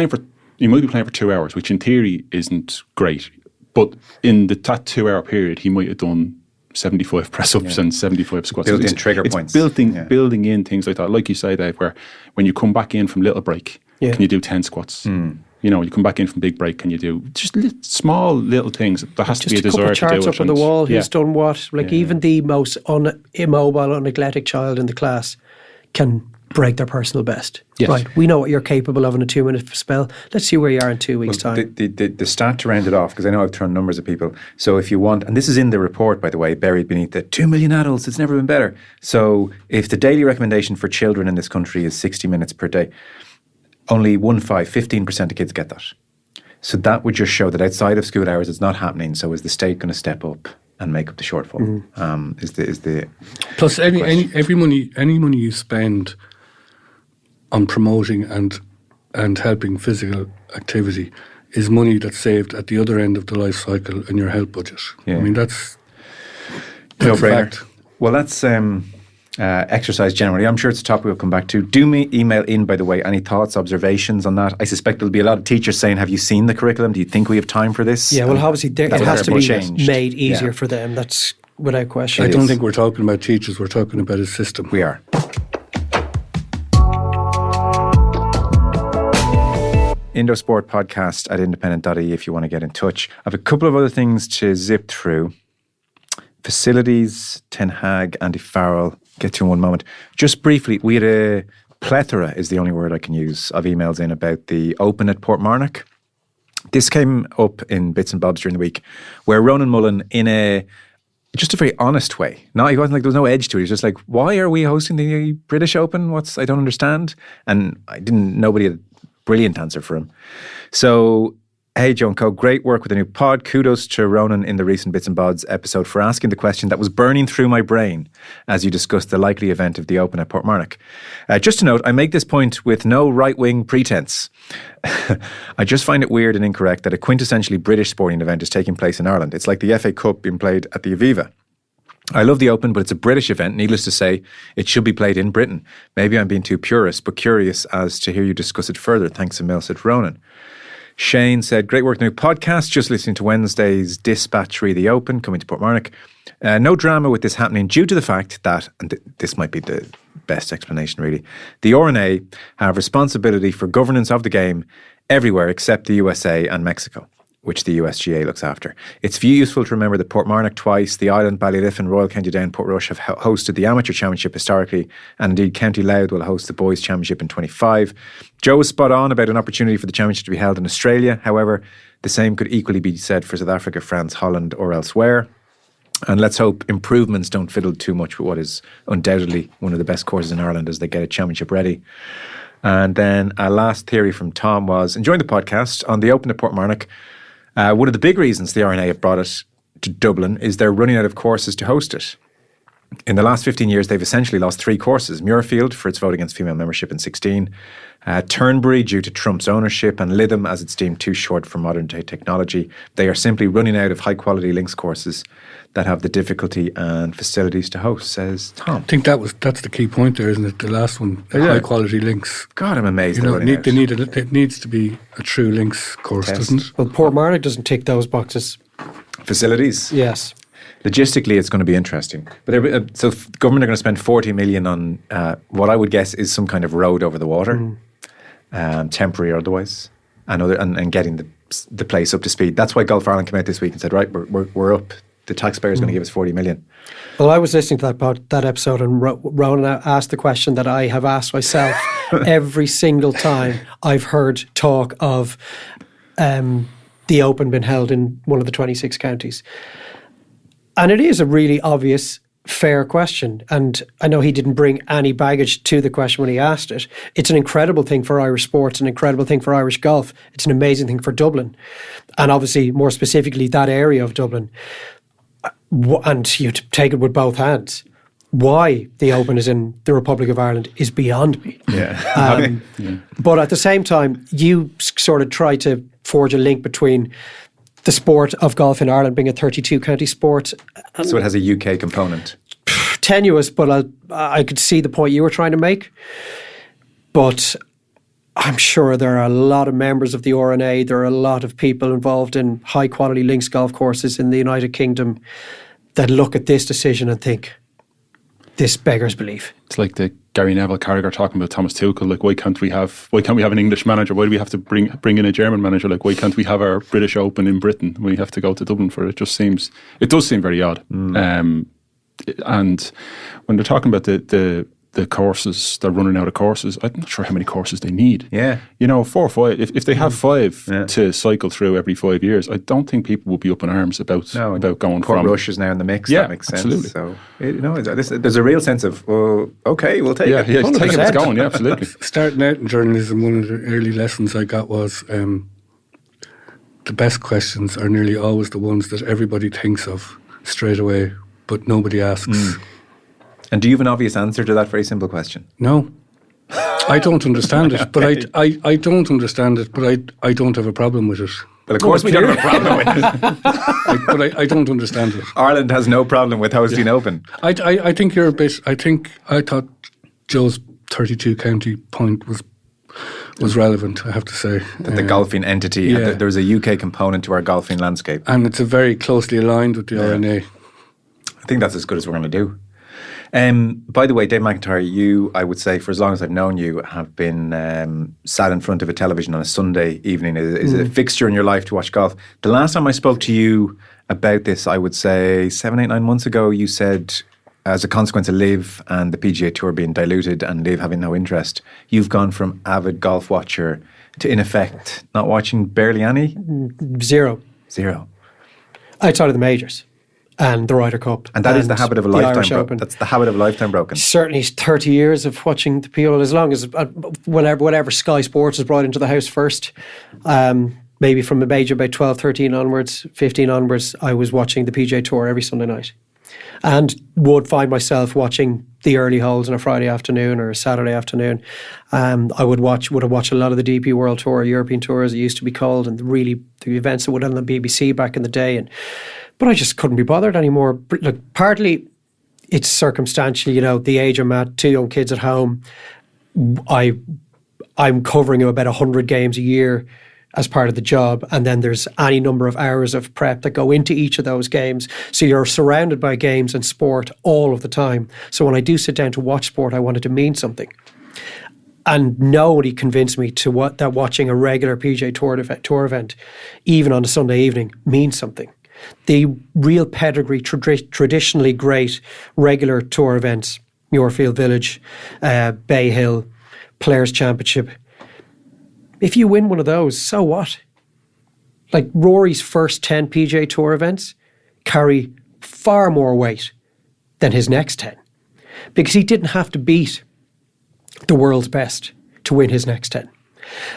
D: he might be playing for 2 hours, which in theory isn't great, but in that 2 hour period, he might have done 75 press-ups and 75 squats.
A: Built-in trigger points.
D: Building in things like that, like you say, Dave, where when you come back in from little break,
C: Yeah.
D: Can you do 10 squats? You know, you come back in from big break, can you do just small little things? There has to be a desire to do it.
C: Just a couple of charts up on the wall. Who's done what? Like even the most immobile, unathletic child in the class can break their personal best.
D: Yes.
C: Right. We know what you're capable of in a 2-minute spell. Let's see where you are in 2 weeks' time.
A: The stat to round it off, because I know I've thrown numbers at people. So if you want, and this is in the report, by the way, buried beneath it, 2 million adults, it's never been better. So if the daily recommendation for children in this country is 60 minutes per day, only 15% of kids get that. So that would just show that outside of school hours, it's not happening. So is the state going to step up and make up the shortfall? Is the
B: plus any money you spend on promoting and helping physical activity is money that's saved at the other end of the life cycle in your health budget.
A: Yeah.
B: I mean that's
A: no
B: a
A: brainer.
B: fact.
A: Well, that's exercise generally. I'm sure it's a topic we'll come back to. Do me email in, by the way, any thoughts, observations on that. I suspect there'll be a lot of teachers saying, have you seen the curriculum? Do you think we have time for this?
C: Yeah, well, obviously it has to be
A: changed.
C: made easier for them. That's without question.
B: I don't think we're talking about teachers. We're talking about a system.
A: We are. Indosport podcast at independent.ie if you want to get in touch. I have a couple of other things to zip through. Facilities, Ten Hag, Andy Farrell, get to in one moment. Just briefly, we had a plethora, is the only word I can use, of emails in about the Open at Portmarnock. This came up in bits and bobs during the week, where Ronan Mullen, in just a very honest way. No, he wasn't like, there was no edge to it. He was just like, why are we hosting the British Open? I don't understand. And nobody had a brilliant answer for him. So, hey, Joe and Co, great work with the new pod. Kudos to Ronan in the recent Bits and Bods episode for asking the question that was burning through my brain as you discussed the likely event of the Open at Portmarnock. Just to note, I make this point with no right-wing pretense. I just find it weird and incorrect that a quintessentially British sporting event is taking place in Ireland. It's like the FA Cup being played at the Aviva. I love the Open, but it's a British event. Needless to say, it should be played in Britain. Maybe I'm being too purist, but curious as to hear you discuss it further. Thanks a mil, said Ronan. Shane said, great work, new podcast. Just listening to Wednesday's Dispatch re the Open, coming to Portmarnock. No drama with this happening due to the fact that, and this might be the best explanation really, the RNA have responsibility for governance of the game everywhere except the USA and Mexico, which the USGA looks after. It's useful to remember that Portmarnock twice, the Island, Ballyliffin, Royal County Down, Portrush have hosted the Amateur Championship historically, and indeed County Louth will host the Boys Championship in 25. Joe was spot on about an opportunity for the championship to be held in Australia. However, the same could equally be said for South Africa, France, Holland or elsewhere. And let's hope improvements don't fiddle too much with what is undoubtedly one of the best courses in Ireland as they get a championship ready. And then a last theory from Tom was, enjoying the podcast on the Open at Portmarnock. One of the big reasons the RNA have brought it to Dublin is they're running out of courses to host it. In the last 15 years, they've essentially lost 3 courses. Muirfield for its vote against female membership in 16, Turnberry due to Trump's ownership, and Lytham as it's deemed too short for modern day technology. They are simply running out of high-quality links courses that have the difficulty and facilities to host, says Tom.
B: I think that's the key point there, isn't it? The last one, the high-quality links.
A: God, I'm amazed.
B: It needs to be a true links course, doesn't it?
C: Well, Portmarnock doesn't tick those boxes.
A: Facilities?
C: Yes.
A: Logistically, it's going to be interesting. But so government are going to spend 40 million on what I would guess is some kind of road over the water, temporary or otherwise, and getting the place up to speed. That's why Golf Ireland came out this week and said, right, we're up. The taxpayer is going to give us 40 million.
C: Well, I was listening to that episode, and Ronan asked the question that I have asked myself every single time I've heard talk of the Open being held in one of the 26 counties. And it is a really obvious, fair question. And I know he didn't bring any baggage to the question when he asked it. It's an incredible thing for Irish sports, an incredible thing for Irish golf. It's an amazing thing for Dublin. And obviously, more specifically, that area of Dublin. And you take it with both hands. Why the Open is in the Republic of Ireland is beyond me.
A: Yeah.
C: But at the same time, you sort of try to forge a link between the sport of golf in Ireland being a 32-county sport.
A: So it has a UK component.
C: Tenuous, but I could see the point you were trying to make. But I'm sure there are a lot of members of the RNA, there are a lot of people involved in high-quality links golf courses in the United Kingdom that look at this decision and think, this beggars belief.
D: It's like the Gary Neville Carragher talking about Thomas Tuchel. Like, why can't we have an English manager? Why do we have to bring in a German manager? Like, why can't we have our British Open in Britain? We have to go to Dublin for it. It does seem very odd. And when they're talking about the courses, they're running out of courses. I'm not sure how many courses they need.
A: Yeah.
D: 4 or 5. If they have 5 to cycle through every 5 years, I don't think people will be up in arms about going
A: Port
D: from.
A: Rush is now in the mix.
D: Yeah,
A: that makes sense.
D: absolutely.
A: So there's a real sense of, okay, we'll take it.
D: Yeah, take it. It's going. Yeah, absolutely.
B: Starting out in journalism, one of the early lessons I got was the best questions are nearly always the ones that everybody thinks of straight away, but nobody asks.
A: And do you have an obvious answer to that very simple question?
B: No. I don't understand it, but I don't understand it, but I don't have a problem with it.
A: Well, of course we don't have a problem with it.
B: But I don't understand it.
A: Ireland has no problem with hosting Open.
B: I think you're a bit. I thought Joe's 32 county point was relevant. I have to say
A: The golfing entity.
B: Yeah.
A: There's a UK component to our golfing landscape.
B: and it's a very closely aligned with the RNA.
A: I think that's as good as we're going to do. By the way, Dave McIntyre, you, I would say, for as long as I've known you, have been sat in front of a television on a Sunday evening. Is it a fixture in your life to watch golf? The last time I spoke to you about this, I would say 7, 8, 9 months ago, you said, as a consequence of Liv and the PGA Tour being diluted and Liv having no interest, you've gone from avid golf watcher to, in effect, not watching barely any?
C: Zero. Outside of the majors and the Ryder Cup.
A: And that is the habit of a lifetime.
C: Open.
A: That's the habit of a lifetime broken.
C: Certainly 30 years of watching the PGA, as long as whatever Sky Sports was brought into the house first. Maybe from the age of about 12, 13 onwards, 15 onwards, I was watching the PGA Tour every Sunday night. And would find myself watching the early holes on a Friday afternoon or a Saturday afternoon. I would have watched a lot of the DP World Tour, European Tour as it used to be called, and the events that would on the BBC back in the day. But I just couldn't be bothered anymore. Look, partly it's circumstantial, the age I'm at, 2 young kids at home. I'm covering about 100 games a year as part of the job, and then there's any number of hours of prep that go into each of those games. So you're surrounded by games and sport all of the time. So when I do sit down to watch sport, I want it to mean something. And nobody convinced me that watching a regular PGA Tour event, even on a Sunday evening, means something. The real pedigree, traditionally great regular tour events, Muirfield Village, Bay Hill, Players' Championship. If you win one of those, so what? Like Rory's first 10 PGA Tour events carry far more weight than his next 10 because he didn't have to beat the world's best to win his next 10.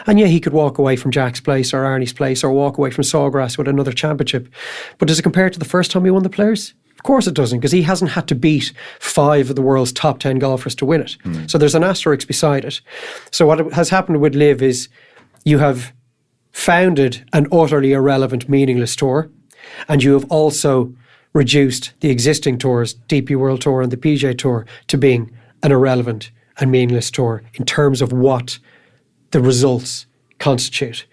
C: And yeah, he could walk away from Jack's Place or Arnie's Place or walk away from Sawgrass with another championship. But does it compare to the first time he won the Players? Of course it doesn't, because he hasn't had to beat 5 of the world's top 10 golfers to win it. So there's an asterisk beside it. So what has happened with Liv is you have founded an utterly irrelevant, meaningless tour, and you have also reduced the existing tours, DP World Tour and the PGA Tour, to being an irrelevant and meaningless tour in terms of what the results constitute.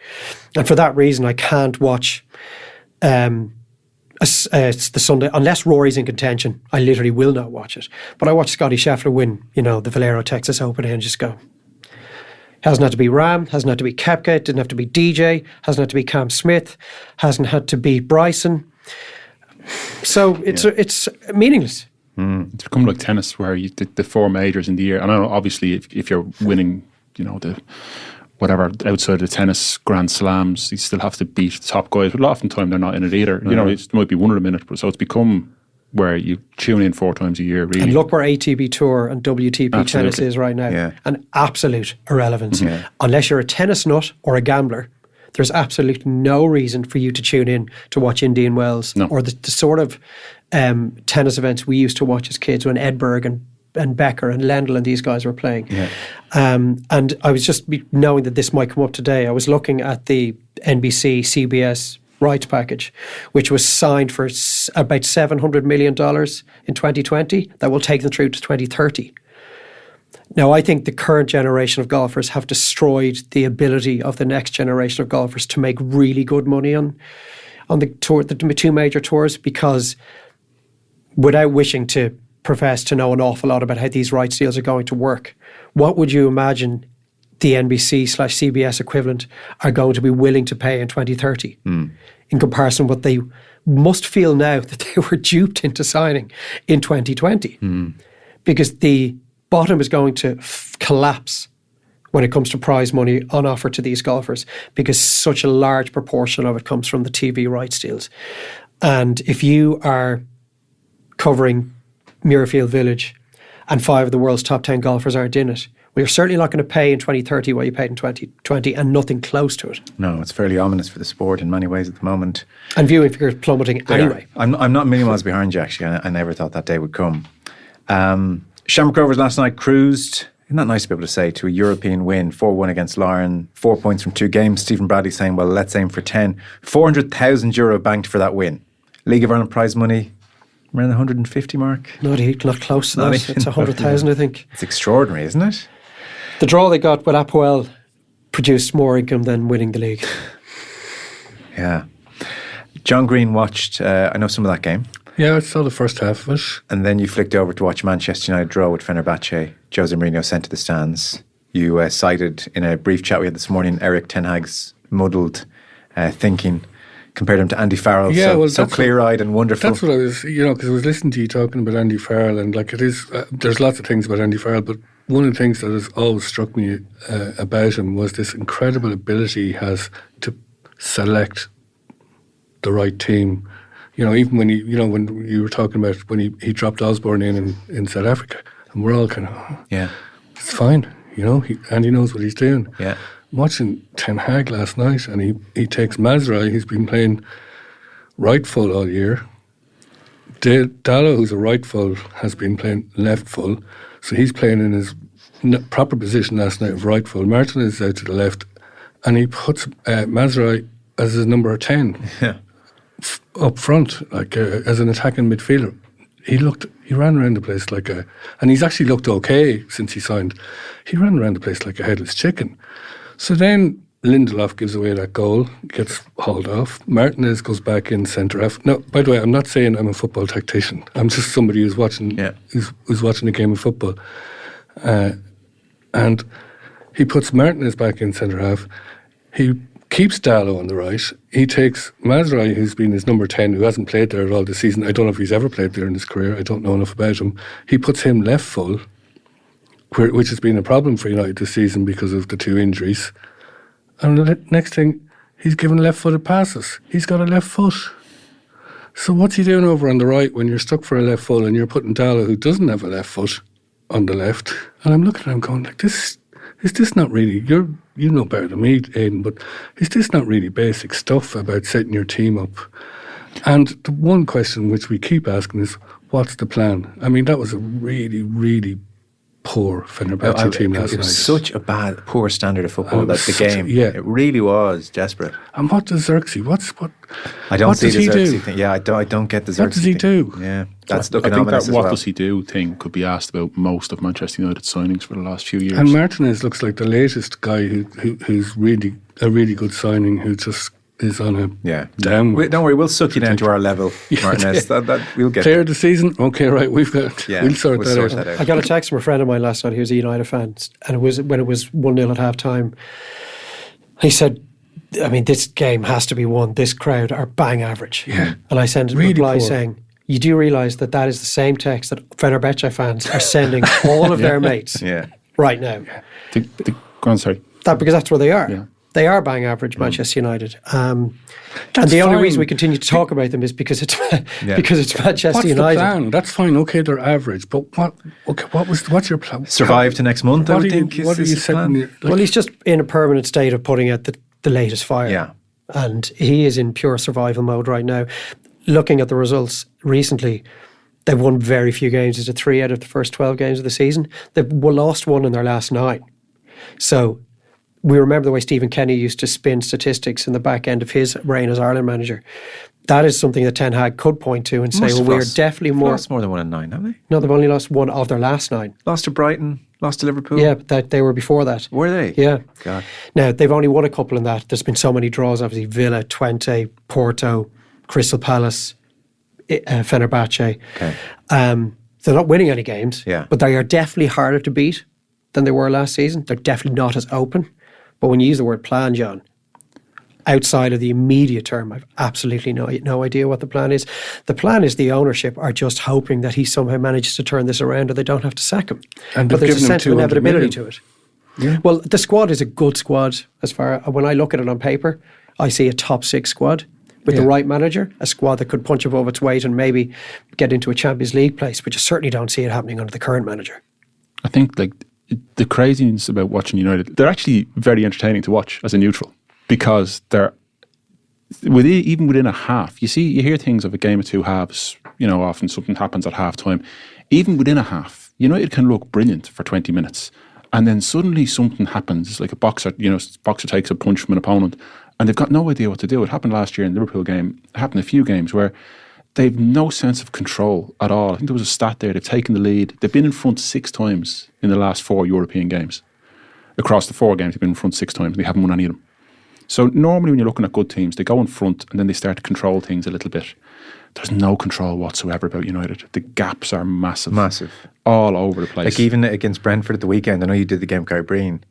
C: And for that reason, I can't watch it's the Sunday, unless Rory's in contention, I literally will not watch it. But I watch Scotty Scheffler win, the Valero Texas Open and just go, hasn't had to be Rahm, hasn't had to be Koepka, didn't have to be DJ, hasn't had to be Cam Smith, hasn't had to be Bryson. So it's meaningless.
D: It's become like tennis, where the 4 majors in the year. And I know, obviously, if you're winning, the whatever outside the tennis Grand Slams, you still have to beat the top guys. But a lot of the time, they're not in it either. It might be one of them in it. So it's become where you tune in 4 times a year, really.
C: And look where ATP Tour and WTP tennis is right now.
A: Yeah.
C: An absolute irrelevance. Unless you're a tennis nut or a gambler, there's absolutely no reason for you to tune in to watch Indian Wells or the sort of tennis events we used to watch as kids when Edberg and Becker and Lendl and these guys were playing. Yeah. And I was just knowing that this might come up today. I was looking at the NBC, CBS rights package, which was signed for about $700 million in 2020. That will take them through to 2030. Now, I think the current generation of golfers have destroyed the ability of the next generation of golfers to make really good money on the tour, the 2 major tours, because without wishing to profess to know an awful lot about how these rights deals are going to work. What would you imagine the NBC/CBS equivalent are going to be willing to pay in 2030 in comparison to what they must feel now that they were duped into signing in 2020? Because the bottom is going to collapse when it comes to prize money on offer to these golfers, because such a large proportion of it comes from the TV rights deals. And if you are covering Muirfield Village and 5 of the world's top 10 golfers aren't in it, well, you're certainly not going to pay in 2030 what you paid in 2020, and nothing close to it.
A: No, it's fairly ominous for the sport in many ways at the moment.
C: And viewing figures plummeting anyway.
A: I'm not a million miles behind you, actually. I never thought that day would come. Shamrock Rovers last night cruised, isn't that nice to be able to say, to a European win, 4-1 against Larne, 4 points from 2 games. Stephen Bradley saying, well, let's aim for 10. €400,000 banked for that win. League of Ireland prize money, around the 150 mark.
C: Not close to that. It's 100,000, I think.
A: It's extraordinary, isn't it?
C: The draw they got with Apoel produced more income than winning the league.
A: Yeah. John Greene watched, I know some of that game.
B: Yeah, I saw the first half of it.
A: And then you flicked over to watch Manchester United draw with Fenerbahce. Jose Mourinho sent to the stands. You cited in a brief chat we had this morning Eric Ten Hag's muddled thinking, compared him to Andy Farrell.
B: Yeah,
A: so clear-eyed and wonderful.
B: That's what I was, because I was listening to you talking about Andy Farrell, and like it is, there's lots of things about Andy Farrell, but one of the things that has always struck me about him was this incredible ability he has to select the right team. Even when when you were talking about when he dropped Osborne in South Africa, and we're all kind of,
A: yeah,
B: it's fine. Andy knows what he's doing.
A: Yeah.
B: I'm watching Ten Hag last night, and he takes Mazraoui, who's been playing right full all year. Dallo, who's a right full, has been playing left full. So he's playing in his proper position last night of right full. Martin is out to the left, and he puts Mazraoui as his number 10 up front, as an attacking midfielder. He ran around the place and he's actually looked okay since he signed. He ran around the place like a headless chicken. So then Lindelof gives away that goal, gets hauled off. Martinez goes back in centre half. Now, by the way, I'm not saying I'm a football tactician. I'm just somebody who's watching who's watching a game of football. And he puts Martinez back in centre half. He keeps Dallo on the right. He takes Mazraoui, who's been his number 10, who hasn't played there at all this season. I don't know if he's ever played there in his career. I don't know enough about him. He puts him left full, which has been a problem for United this season because of the 2 injuries. And the next thing, he's given left-footed passes. He's got a left foot. So what's he doing over on the right when you're stuck for a left full and you're putting Dallo, who doesn't have a left foot, on the left? And I'm looking at him going, is this not really, you know better than me, Aidan, but is this not really basic stuff about setting your team up? And the one question which we keep asking is, what's the plan? I mean, that was a really, really poor Fenerbahce team last night.
A: It was such a poor standard of football, that the game. It really was desperate.
B: And what does Xerxes?
A: I don't see the Xerxes thing. Yeah, I don't get the Xerxes.
B: What does he do?
A: Yeah, that's
D: I think that
A: what
D: does he do thing could be asked about most of Manchester United signings for the last few years.
B: And Martinez looks like the latest guy who's really a really good signing, who just is on a downward.
A: Don't worry, we'll suck you down to our level, Martinez. We'll get
B: clear the season. Okay, right, we'll sort that out.
C: I got a text from a friend of mine last night who was a United fan, and it was when it was 1-0 at half time. He said, I mean, this game has to be won. This crowd are bang average.
B: Yeah.
C: And I sent a reply saying, you do realise that is the same text that Fenerbahce fans are sending all of their mates right now.
D: Go on, sorry.
C: Because that's where they are.
B: Yeah.
C: They are bang average, Manchester United. And the only reason we continue to talk about them is because it's Manchester
B: United.
C: United.
B: What's the plan? That's fine. Okay, they're average. But what's your plan?
A: Survive to next month, I would think.
B: What are you saying?
C: Well, he's just in a permanent state of putting out the latest fire.
A: Yeah.
C: And he is in pure survival mode right now. Looking at the results recently, they've won very few games. It's 3 out of the first 12 games of the season. They've lost 1 in their last 9. So we remember the way Stephen Kenny used to spin statistics in the back end of his reign as Ireland manager. That is something that Ten Hag could point to and say, well, we're definitely more...
A: lost more than 1 in 9, haven't they?
C: No, they've only lost 1 of their last 9.
A: Lost to Brighton, lost to Liverpool.
C: Yeah, but they were before that.
A: Were they?
C: Yeah.
A: God.
C: Now, they've only won a couple in that. There's been so many draws, obviously. Villa, Twente, Porto, Crystal Palace, Fenerbahce.
A: Okay.
C: They're not winning any games,
A: Yeah.
C: but they are definitely harder to beat than they were last season. They're definitely not as open. But when you use the word plan, John, outside of the immediate term, I've absolutely no idea what the plan is. The plan is the ownership are just hoping that he somehow manages to turn this around and they don't have to sack him.
B: And
C: but
B: they've
C: there's a
B: given him
C: sense of
B: 200
C: inevitability
B: million.
C: to it. Yeah. Well, the squad is a good squad. When I look at it on paper, I see a top 6 squad with the right manager, a squad that could punch above its weight and maybe get into a Champions League place, but you certainly don't see it happening under the current manager.
D: I think like the craziness about watching United, they're actually very entertaining to watch as a neutral, because they're even within a half. You hear things of a game of 2 halves. Often something happens at half time. Even within a half, United can look brilliant for 20 minutes, and then suddenly something happens. Like a boxer takes a punch from an opponent, and they've got no idea what to do. It happened last year in the Liverpool game. It happened a few games where they've no sense of control at all. I think there was a stat there. They've taken the lead. They've been in front 6 times in the last 4 European games. Across the 4 games, they've been in front 6 times. They haven't won any of them. So normally when you're looking at good teams, they go in front and then they start to control things a little bit. There's no control whatsoever about United. The gaps are massive.
A: Massive.
D: All over the place.
A: Like even against Brentford at the weekend, I know you did the game with Gary Breen.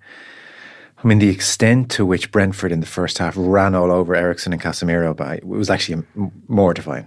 A: I mean, the extent to which Brentford in the first half ran all over Eriksen and Casemiro, it was actually mortifying.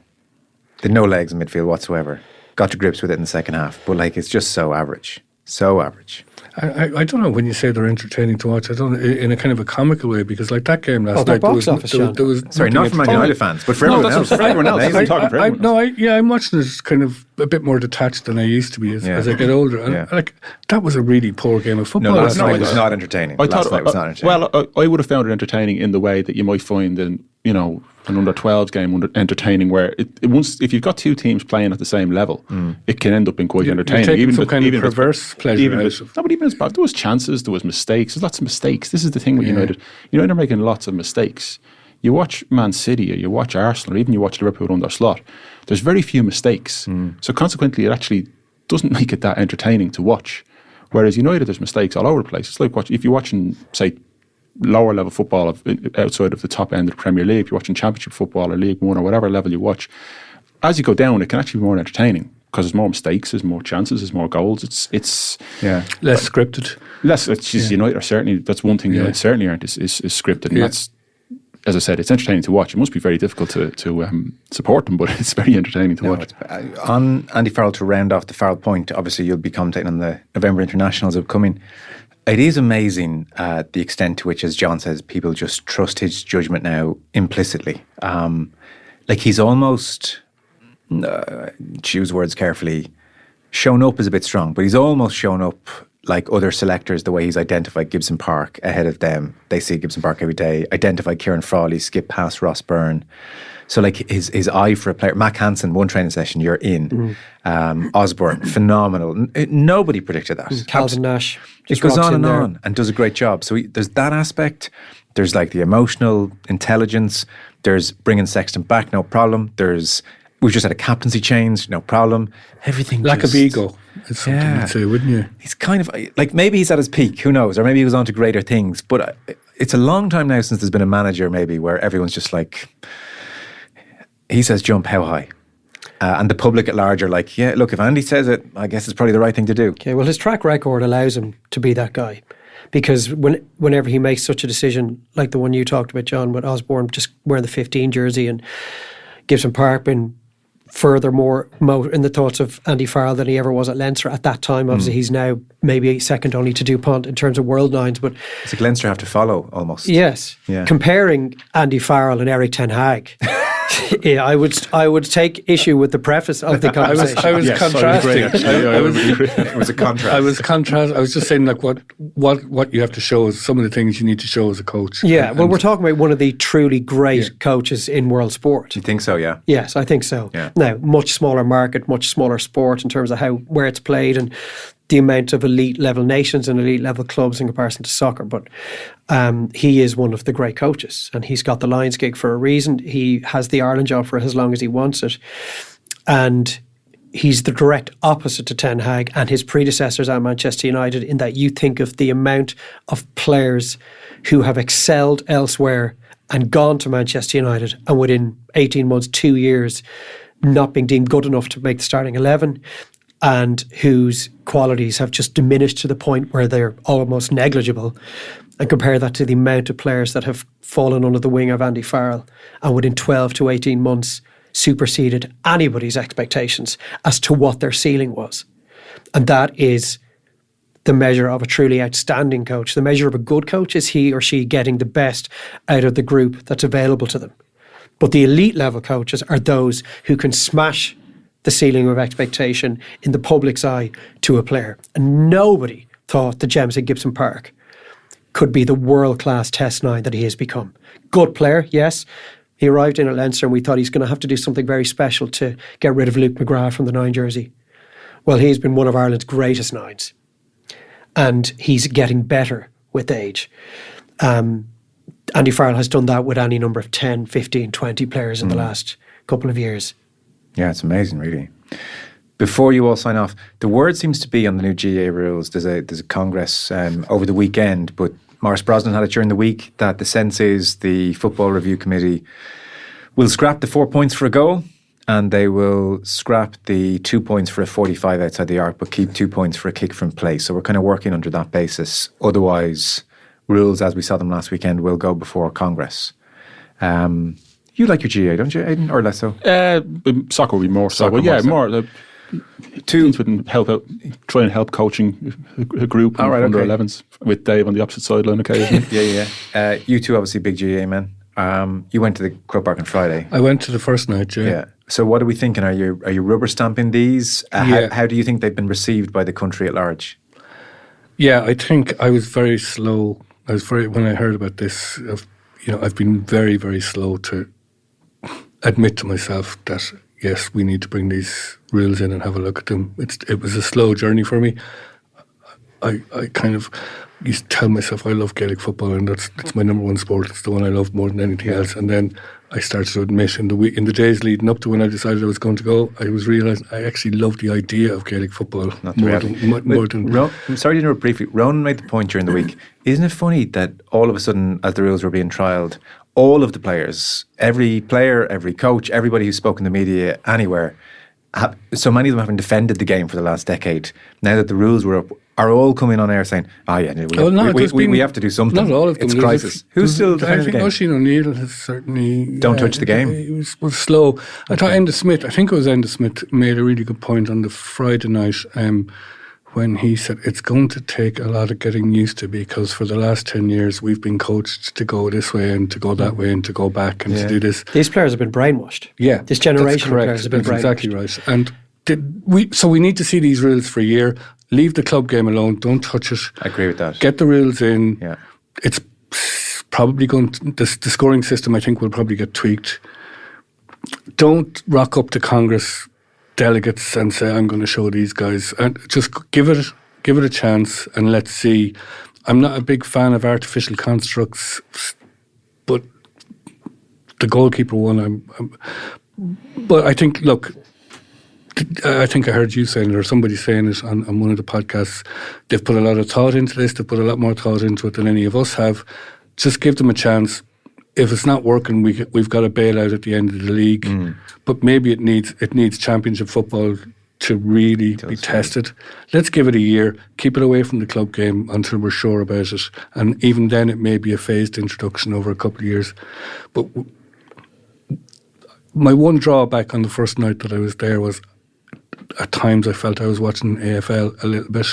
A: They had no legs in midfield whatsoever. Got to grips with it in the second half. But it's just so average. So average.
B: I don't know when you say they're entertaining to watch. I don't in a kind of a comical way, because like that game last night,
C: box office,
B: there was
A: sorry, not for Man United fans, but for everyone else.
D: For everyone else.
B: I'm watching this kind of a bit more detached than I used to be as I get older. And that was a really poor game of football.
A: No, last night was not entertaining. Last night was not entertaining.
D: Well, I would have found it entertaining in the way that you might find in an under 12s game entertaining, where if you've got 2 teams playing at the same level, it can end up being quite entertaining.
B: You're taking some kind of perverse pleasure out of.
D: No, but even there was chances, there was mistakes. There's lots of mistakes. This is the thing with United. United are making lots of mistakes. You watch Man City, or you watch Arsenal, or even you watch Liverpool under Slot. There's very few mistakes. So consequently, it actually doesn't make it that entertaining to watch. Whereas United, there's mistakes all over the place. It's like if you're watching, say, lower level football outside of the top end of the Premier League, if you're watching Championship football or League One or whatever level you watch, as you go down, it can actually be more entertaining because there's more mistakes, there's more chances, there's more goals. It's
B: less scripted.
D: It's just United are certainly, that's one thing United certainly aren't is scripted, and that's, as I said, it's entertaining to watch. It must be very difficult to support them, but it's very entertaining to watch.
A: On Andy Farrell, to round off the Farrell point, obviously you'll be commentating on the November internationals upcoming. It is amazing the extent to which, as John says, people just trust his judgment now implicitly. He's almost, choose words carefully, shown up is a bit strong, but he's almost shown up like other selectors, the way he's identified Gibson Park ahead of them. They see Gibson Park every day. Identified Kieran Frawley, skip past Ross Byrne. So his eye for a player. Mac Hansen, one training session, you're in. Osborne, phenomenal. Nobody predicted that.
C: Calvin Nash.
A: It goes on and on and does a great job. So there's that aspect. There's the emotional intelligence. There's bringing Sexton back, no problem. We've just had a captaincy change, no problem. Everything
B: lack of ego. It's something you'd say, wouldn't you?
A: He's kind of maybe he's at his peak, who knows? Or maybe he was on to greater things. But it's a long time now since there's been a manager maybe where everyone's just he says jump, how high? And the public at large are look, if Andy says it, I guess it's probably the right thing to do.
C: Okay, well, his track record allows him to be that guy. Because whenever he makes such a decision, like the one you talked about, John, with Osborne just wearing the 15 jersey and Gibson Park being furthermore in the thoughts of Andy Farrell than he ever was at Leinster at that time. Obviously, he's now maybe second only to DuPont in terms of world nines. But
A: it's like Leinster have to follow almost.
C: Yes. Yeah. Comparing Andy Farrell and Eric Ten Hag. Yeah, I would take issue with the preface of the conversation.
B: I was contrasting.
A: It was a contrast.
B: I was just saying what you have to show is some of the things you need to show as a coach.
C: Yeah, well, we're talking about one of the truly great coaches in world sport.
A: You think so? Yeah.
C: Yes, I think so.
A: Yeah.
C: Now, much smaller market, much smaller sport in terms of where it's played and the amount of elite level nations and elite level clubs in comparison to soccer, but he is one of the great coaches, and he's got the Lions gig for a reason. He has the Ireland job for as long as he wants it, and he's the direct opposite to Ten Hag and his predecessors at Manchester United, in that you think of the amount of players who have excelled elsewhere and gone to Manchester United, and within 18 months, 2 years, not being deemed good enough to make the starting 11. and whose qualities have just diminished to the point where they're almost negligible, and compare that to the amount of players that have fallen under the wing of Andy Farrell and within 12 to 18 months superseded anybody's expectations as to what their ceiling was. And that is the measure of a truly outstanding coach. The measure of a good coach is he or she getting the best out of the group that's available to them. But the elite level coaches are those who can smash the ceiling of expectation in the public's eye to a player. And nobody thought that James at Gibson Park could be the world-class test nine that he has become. Good player, yes. He arrived in at Leinster and we thought he's going to have to do something very special to get rid of Luke McGrath from the 9 jersey. Well, he's been one of Ireland's greatest nines. And he's getting better with age. Andy Farrell has done that with any number of 10, 15, 20 players in the last couple of years.
A: Yeah, it's amazing, really. Before you all sign off, the word seems to be on the new GA rules. There's a congress over the weekend, but Maurice Brosnan had it during the week that the sense is the Football Review Committee will scrap the 4 points for a goal and they will scrap the 2 points for a 45 outside the arc but keep 2 points for a kick from play. So we're kind of working under that basis. Otherwise, rules as we saw them last weekend will go before Congress. You like your GA, don't you, Aidan, or less so?
D: Soccer will be more so.
A: Soccer
D: But yeah,
A: more
D: more. Teams would help out, try and help coaching a group under 11s with Dave on the opposite sideline occasionally.
A: Yeah. You two obviously big GA men. You went to the Croke Park on Friday.
B: I went to the first night,
A: Yeah. So what are we thinking? Are you rubber stamping these? How do you think they've been received by the country at large?
B: Yeah, I think I was very slow. When I heard about this, I've been very, very slow to admit to myself that yes, we need to bring these rules in and have a look at them. It was a slow journey for me. I kind of used to tell myself I love Gaelic football and it's my number one sport. It's the one I love more than anything else. And then I started to admit in the days leading up to when I decided I was going to go, I was realising I actually love the idea of Gaelic football more than.
A: I'm sorry to interrupt briefly. Ronan made the point during the week. Isn't it funny that all of a sudden, as the rules were being trialled, all of the players, every player, every coach, everybody who's spoken to the media anywhere, so many of them having defended the game for the last decade, now that the rules were up, are all coming on air saying, we have to do something.
B: Not all of them.
A: It's crisis. Who's still defending the game?
B: I think Oisin O'Neill has certainly...
A: Don't touch the game.
B: He was slow. I thought Enda Smith made a really good point on the Friday night when he said it's going to take a lot of getting used to because for the last 10 years we've been coached to go this way and to go that way and to go back and to do this.
C: These players have been brainwashed.
B: Yeah.
C: This generation of players have been brainwashed.
B: That's exactly right. And so we need to see these rules for a year. Leave the club game alone. Don't touch it.
A: I agree with that.
B: Get the rules in.
A: Yeah.
B: It's probably going to, the scoring system I think will probably get tweaked. Don't rock up to Congress delegates and say I'm going to show these guys, and just give it a chance and let's see. I'm not a big fan of artificial constructs, but the goalkeeper one but I think, look, I think I heard you saying it or somebody saying it on one of the podcasts. They've put a lot of thought into this. They've put a lot more thought into it than any of us have. Just give them a chance. If it's not working, we've got a bailout at the end of the league. But maybe it needs championship football to really be tested. Let's give it a year. Keep it away from the club game until we're sure about it. And even then, it may be a phased introduction over a couple of years. But my one drawback on the first night that I was there was at times I felt I was watching AFL a little bit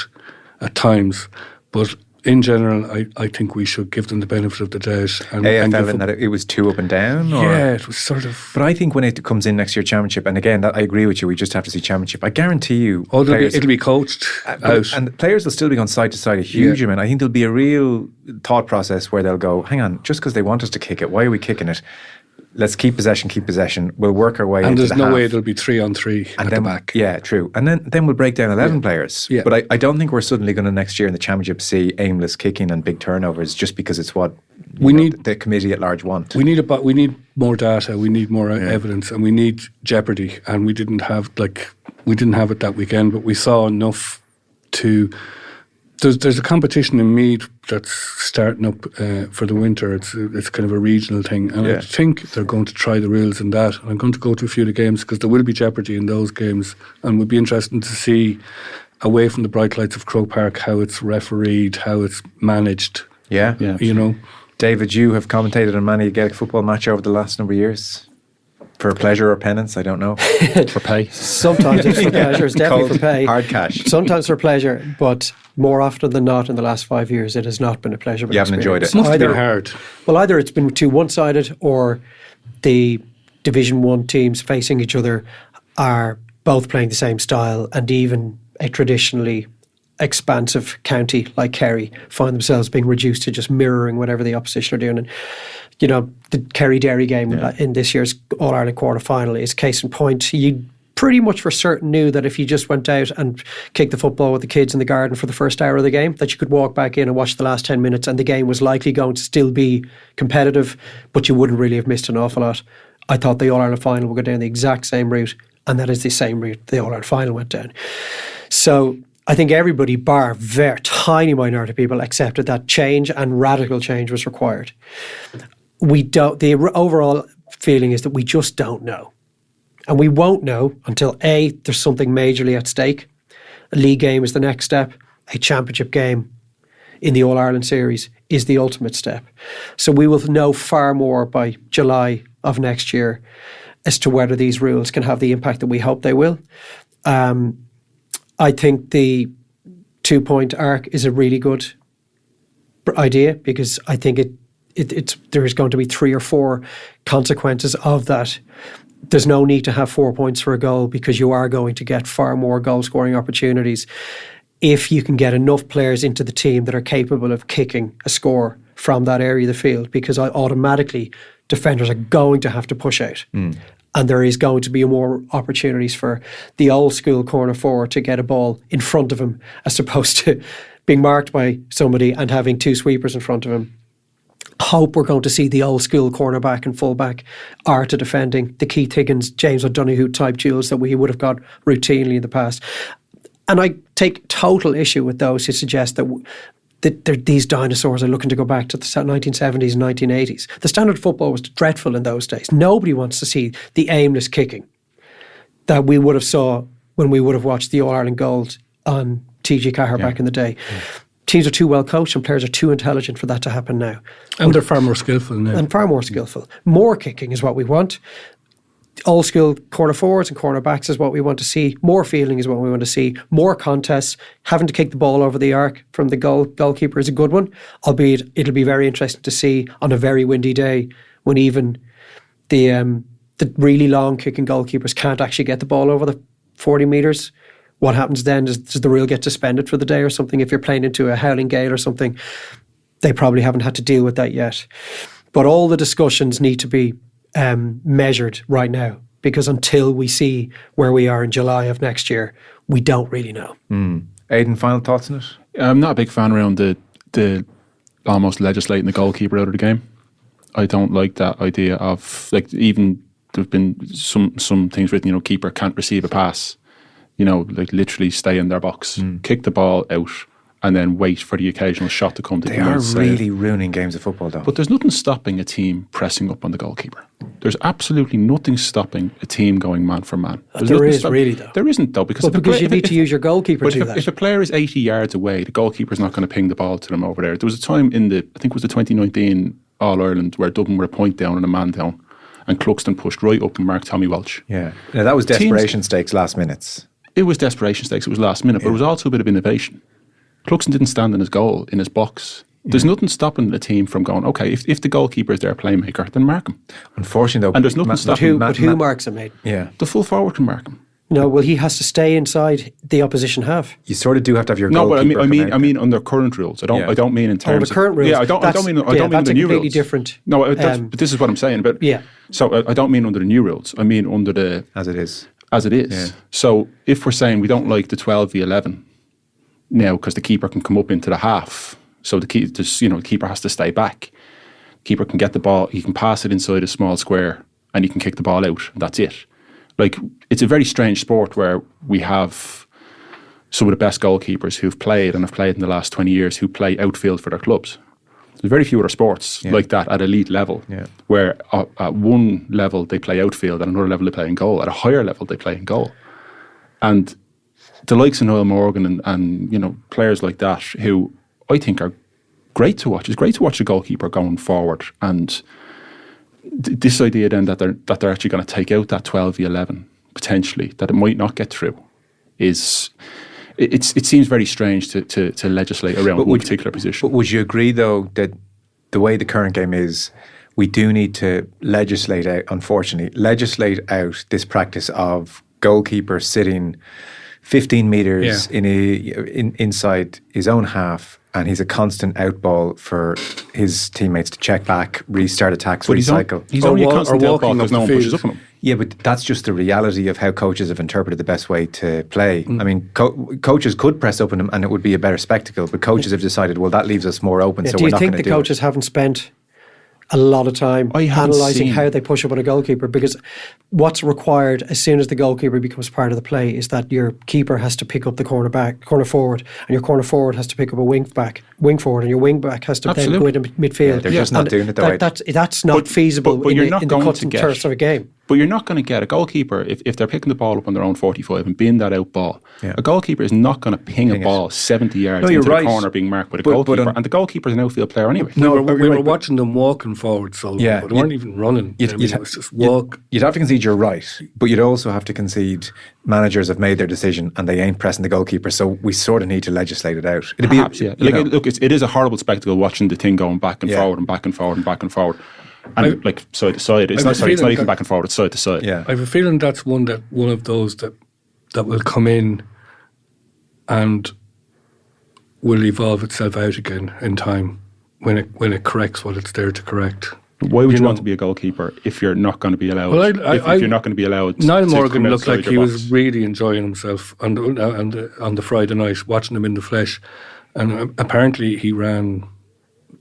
B: at times. But in general, I think we should give them the benefit of the doubt. And
A: AFL in that it was too up and down? Or?
B: Yeah, it was sort of...
A: But I think when it comes in next year, Championship, and again, I agree with you, we just have to see Championship. I guarantee you...
B: it'll be coached out.
A: And players will still be on side to side a huge amount. I think there'll be a real thought process where they'll go, hang on, just because they want us to kick it, why are we kicking it? Let's keep possession. We'll work our way into the half.
B: And there's no way it'll be 3-on-3 at the back.
A: Yeah, true. And then we'll break down 11 players. Yeah. But I don't think we're suddenly going to next year in the Championship see aimless kicking and big turnovers just because it's what the committee at large want.
B: We need more data. We need more evidence, and we need jeopardy. And we didn't have it that weekend, but we saw enough to There's a competition in Meath that's starting up for the winter. It's kind of a regional thing, and I think they're going to try the rules in that. And I'm going to go to a few of the games because there will be jeopardy in those games, and it would be interesting to see, away from the bright lights of Croke Park, how it's refereed, how it's managed.
A: Yeah.
B: You know.
A: David, you have commentated on many a Gaelic football match over the last number of years. For pleasure or penance, I don't know.
D: For pay.
C: Sometimes it's for pleasure, it's definitely for pay.
A: Hard cash.
C: Sometimes for pleasure, but more often than not in the last 5 years, it has not been a pleasurable
A: You haven't enjoyed
C: experience.
A: it.
B: It must have been hard.
C: Well, either it's been too one-sided, or the Division 1 teams facing each other are both playing the same style, and even a traditionally expansive county like Kerry find themselves being reduced to just mirroring whatever the opposition are doing. And you know, the Kerry-Derry game in this year's All-Ireland quarter-final is case in point. You pretty much for certain knew that if you just went out and kicked the football with the kids in the garden for the first hour of the game, that you could walk back in and watch the last 10 minutes and the game was likely going to still be competitive, but you wouldn't really have missed an awful lot. I thought the All-Ireland final would go down the exact same route, and that is the same route the All-Ireland final went down. So I think everybody, bar a very tiny minority of people, accepted that change and radical change was required. The overall feeling is that we just don't know. And we won't know until A, there's something majorly at stake. A league game is the next step. A championship game in the All-Ireland series is the ultimate step. So we will know far more by July of next year as to whether these rules can have the impact that we hope they will. I think the 2-point arc is a really good idea, because I think there is going to be 3 or 4 consequences of that. There's no need to have 4 points for a goal, because you are going to get far more goal scoring opportunities if you can get enough players into the team that are capable of kicking a score from that area of the field, because automatically defenders are going to have to push out. And there is going to be more opportunities for the old school corner forward to get a ball in front of him, as opposed to being marked by somebody and having 2 sweepers in front of him. Hope we're going to see the old school cornerback and fullback art of defending, the Keith Higgins, James O'Donoghue type duels that we would have got routinely in the past. And I take total issue with those who suggest that these dinosaurs are looking to go back to the 1970s and 1980s. The standard football was dreadful in those days. Nobody wants to see the aimless kicking that we would have saw when we would have watched the All-Ireland gold on TG Cahir back in the day. Teams are too well coached and players are too intelligent for that to happen now.
B: And they're far more skillful now.
C: And far more skillful. More kicking is what we want. Old school corner forwards and corner backs is what we want to see. More fielding is what we want to see. More contests. Having to kick the ball over the arc from the goalkeeper is a good one, albeit it'll be very interesting to see on a very windy day when even the really long kicking goalkeepers can't actually get the ball over the 40 metres. What happens then? Does the rule get suspended for the day or something? If you're playing into a howling gale or something, they probably haven't had to deal with that yet. But all the discussions need to be measured right now, because until we see where we are in July of next year, we don't really know.
A: Aidan, final thoughts on it?
D: I'm not a big fan around the almost legislating the goalkeeper out of the game. I don't like that idea of, like, even there've been some things written, keeper can't receive a pass. Like literally stay in their box, kick the ball out, and then wait for the occasional shot to come to
A: They are really ruining games of football, though.
D: But there's nothing stopping a team pressing up on the goalkeeper. There's absolutely nothing stopping a team going man for man.
C: There is really, though.
D: There isn't, though, because
C: you need to use your goalkeeper to do that.
D: If a player is 80 yards away, the goalkeeper's not going to ping the ball to them over there. There was a time I think it was the 2019 All-Ireland, where Dublin were a point down and a man down, and Cluxton pushed right up and marked Tommy Walsh.
A: Yeah. Now, that was desperation stakes last minutes.
D: It was desperation stakes. It was last minute, but it was also a bit of innovation. Cluxton didn't stand in his goal, in his box. There's nothing stopping the team from going, okay, if the goalkeeper is their playmaker, then mark him.
A: Unfortunately, though,
D: and there's nothing stopping.
C: But who marks him, mate?
A: Yeah,
D: the full forward can mark him.
C: No, well, he has to stay inside the opposition half.
A: You sort of do have to have your
D: no,
A: goalkeeper.
D: but I mean under current rules. I don't mean in terms
C: the current rules.
D: Yeah, I don't mean under the new rules.
C: Completely different.
D: No, but this is what I'm saying. But
C: yeah.
D: So I don't mean under the new rules. I mean under the
A: as it is.
D: As it is.
A: Yeah.
D: So if we're saying we don't like the 12v11 now because the keeper can come up into the half, so the keeper has to stay back. Keeper can get the ball, he can pass it inside a small square, and he can kick the ball out. That's it. Like, it's a very strange sport where we have some of the best goalkeepers who've played and have played in the last 20 years who play outfield for their clubs. There's very few other sports like that at elite level, where at one level they play outfield, at another level they play in goal, at a higher level they play in goal. And the likes of Niall Morgan and you know, players like that who I think are great to watch. It's great to watch a goalkeeper going forward, and this idea then that they're actually going to take out that 12v11 potentially, that it might not get through, is it seems very strange to legislate around one particular position.
A: But would you agree though that the way the current game is, we do need to legislate out this practice of goalkeeper sitting 15 metres inside his own half, and he's a constant outball for his teammates to check back, restart attacks, recycle.
D: He's only a constant outball because no one pushes up on him.
A: Yeah, but that's just the reality of how coaches have interpreted the best way to play. I mean, coaches could press up on him and it would be a better spectacle, but coaches have decided, well, that leaves us more open, so we're not going to do it.
C: Do you think the coaches haven't spent a lot of time analysing how they push up on a goalkeeper? Because what's required as soon as the goalkeeper becomes part of the play is that your keeper has to pick up the corner forward, and your corner forward has to pick up a wing forward, and your wing back has to then go into midfield.
A: Yeah, they're just not doing it that way.
C: That's not feasible in the cut and thrust of a game.
D: But you're not going to get a goalkeeper, if they're picking the ball up on their own 45 and being that out ball, a goalkeeper is not going to ping a ball 70 yards into the corner being marked by the goalkeeper. And the goalkeeper is an outfield player anyway.
B: We were watching them walking forward, so they weren't even running. It was just walk.
A: You'd have to concede you're right, but you'd also have to concede managers have made their decision and they ain't pressing the goalkeeper, so we sort of need to legislate it out.
D: Look, it is a horrible spectacle watching the thing going back and forward and back and forward and back and forward. And side to side. It's not even back and forward, it's side to side.
A: Yeah.
B: I have a feeling that's one of those that will come in and will evolve itself out again in time when it corrects what it's there to correct.
D: Why would you want to be a goalkeeper if you're not going to be allowed?
B: Well,
D: if you're not going to be allowed.
B: Niall Morgan looked like he was really enjoying himself on the Friday night, watching him in the flesh, and apparently he ran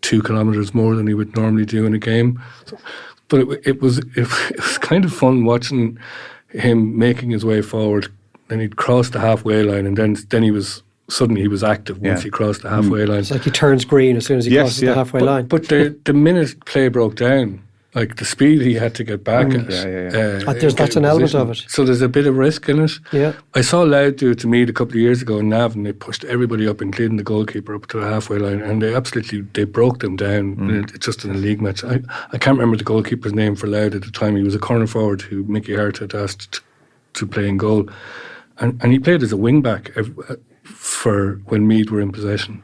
B: 2 kilometres more than he would normally do in a game. But it was kind of fun watching him making his way forward. Then he'd cross the halfway line, and then he was active once he crossed the halfway line.
C: It's like he turns green as soon as he crosses the halfway line.
B: But the minute play broke down, like the speed he had to get back at.
C: That's an element of it.
B: So there's a bit of risk in it.
C: Yeah.
B: I saw Louth do it to Meath a couple of years ago in Navan. They pushed everybody up, including the goalkeeper, up to the halfway line, and they broke them down just in a league match. I can't remember the goalkeeper's name for Louth at the time. He was a corner forward who Mickey Hart had asked to play in goal, and he played as a wing back for when Meath were in possession.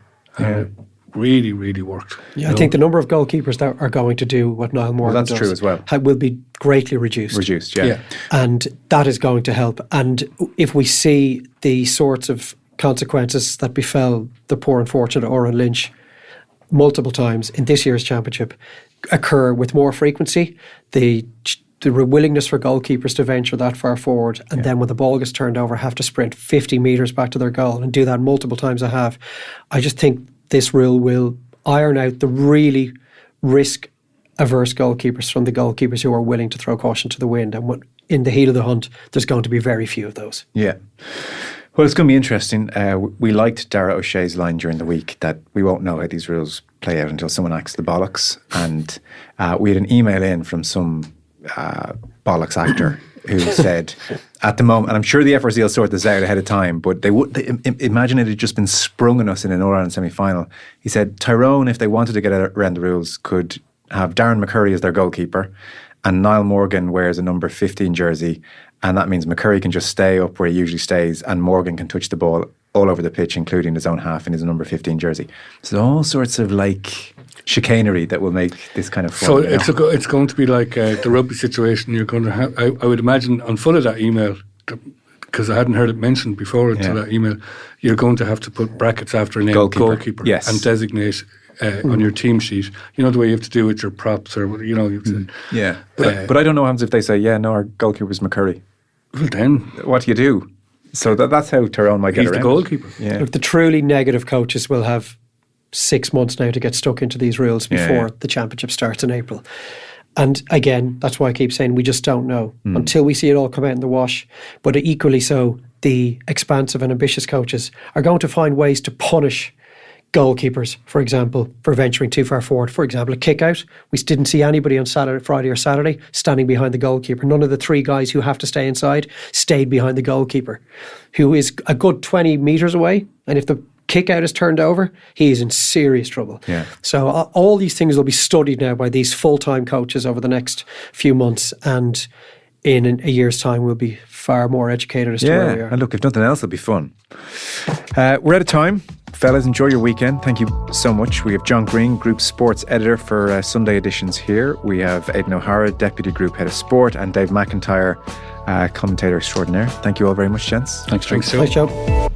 B: Really, really worked.
C: Yeah, I think the number of goalkeepers that are going to do what Niall Morgan does
A: true as well.
C: Will be greatly reduced.
A: Yeah.
C: And that is going to help. And if we see the sorts of consequences that befell the poor unfortunate Oran Lynch multiple times in this year's championship occur with more frequency, the willingness for goalkeepers to venture that far forward, and then when the ball gets turned over have to sprint 50 metres back to their goal and do that multiple times I just think this rule will iron out the really risk-averse goalkeepers from the goalkeepers who are willing to throw caution to the wind. And in the heat of the hunt, there's going to be very few of those.
A: Yeah. Well, it's going to be interesting. We liked Dara O'Shea's line during the week that we won't know how these rules play out until someone acts the bollocks. And we had an email in from some bollocks actor who said, at the moment, and I'm sure the FRC will sort this out ahead of time, but they imagine it had just been sprung on us in an All-Ireland semi-final. He said Tyrone, if they wanted to get around the rules, could have Darren McCurry as their goalkeeper, and Niall Morgan wears a number 15 jersey, and that means McCurry can just stay up where he usually stays, and Morgan can touch the ball all over the pitch, including his own half in his number 15 jersey. So all sorts of chicanery that will make this kind of fun.
B: So it's going to be like the rugby situation. You're going to have, I would imagine, on full of that email, because I hadn't heard it mentioned before until that email, you're going to have to put brackets after a name, goalkeeper and designate on your team sheet. You know the way you have to do with your props, or you have to.
A: But I don't know what happens if they say, our goalkeeper's McCurry.
B: Well, then
A: what do you do? So that's how Tyrone might get around.
B: He's the goalkeeper.
A: Yeah.
C: Look, the truly negative coaches will have 6 months now to get stuck into these rules before the championship starts in April. And again, that's why I keep saying we just don't know until we see it all come out in the wash. But equally so, the expansive and ambitious coaches are going to find ways to punish goalkeepers, for example, for venturing too far forward. For example, a kick out. We didn't see anybody on Friday or Saturday standing behind the goalkeeper. None of the 3 guys who have to stay inside stayed behind the goalkeeper, who is a good 20 metres away. And if the kick out is turned over, he is in serious trouble.
A: Yeah.
C: So all these things will be studied now by these full-time coaches over the next few months, and in a year's time we'll be far more educated as to where we are.
A: And look, if nothing else, it'll be fun. We're out of time. Fellas, enjoy your weekend. Thank you so much. We have John Greene, Group Sports Editor for Sunday editions here. We have Aidan O'Hara, Deputy Group Head of Sport, and Dave McIntyre, Commentator Extraordinaire. Thank you all very much, gents.
D: Thanks, Joe.
C: Thanks, Joe.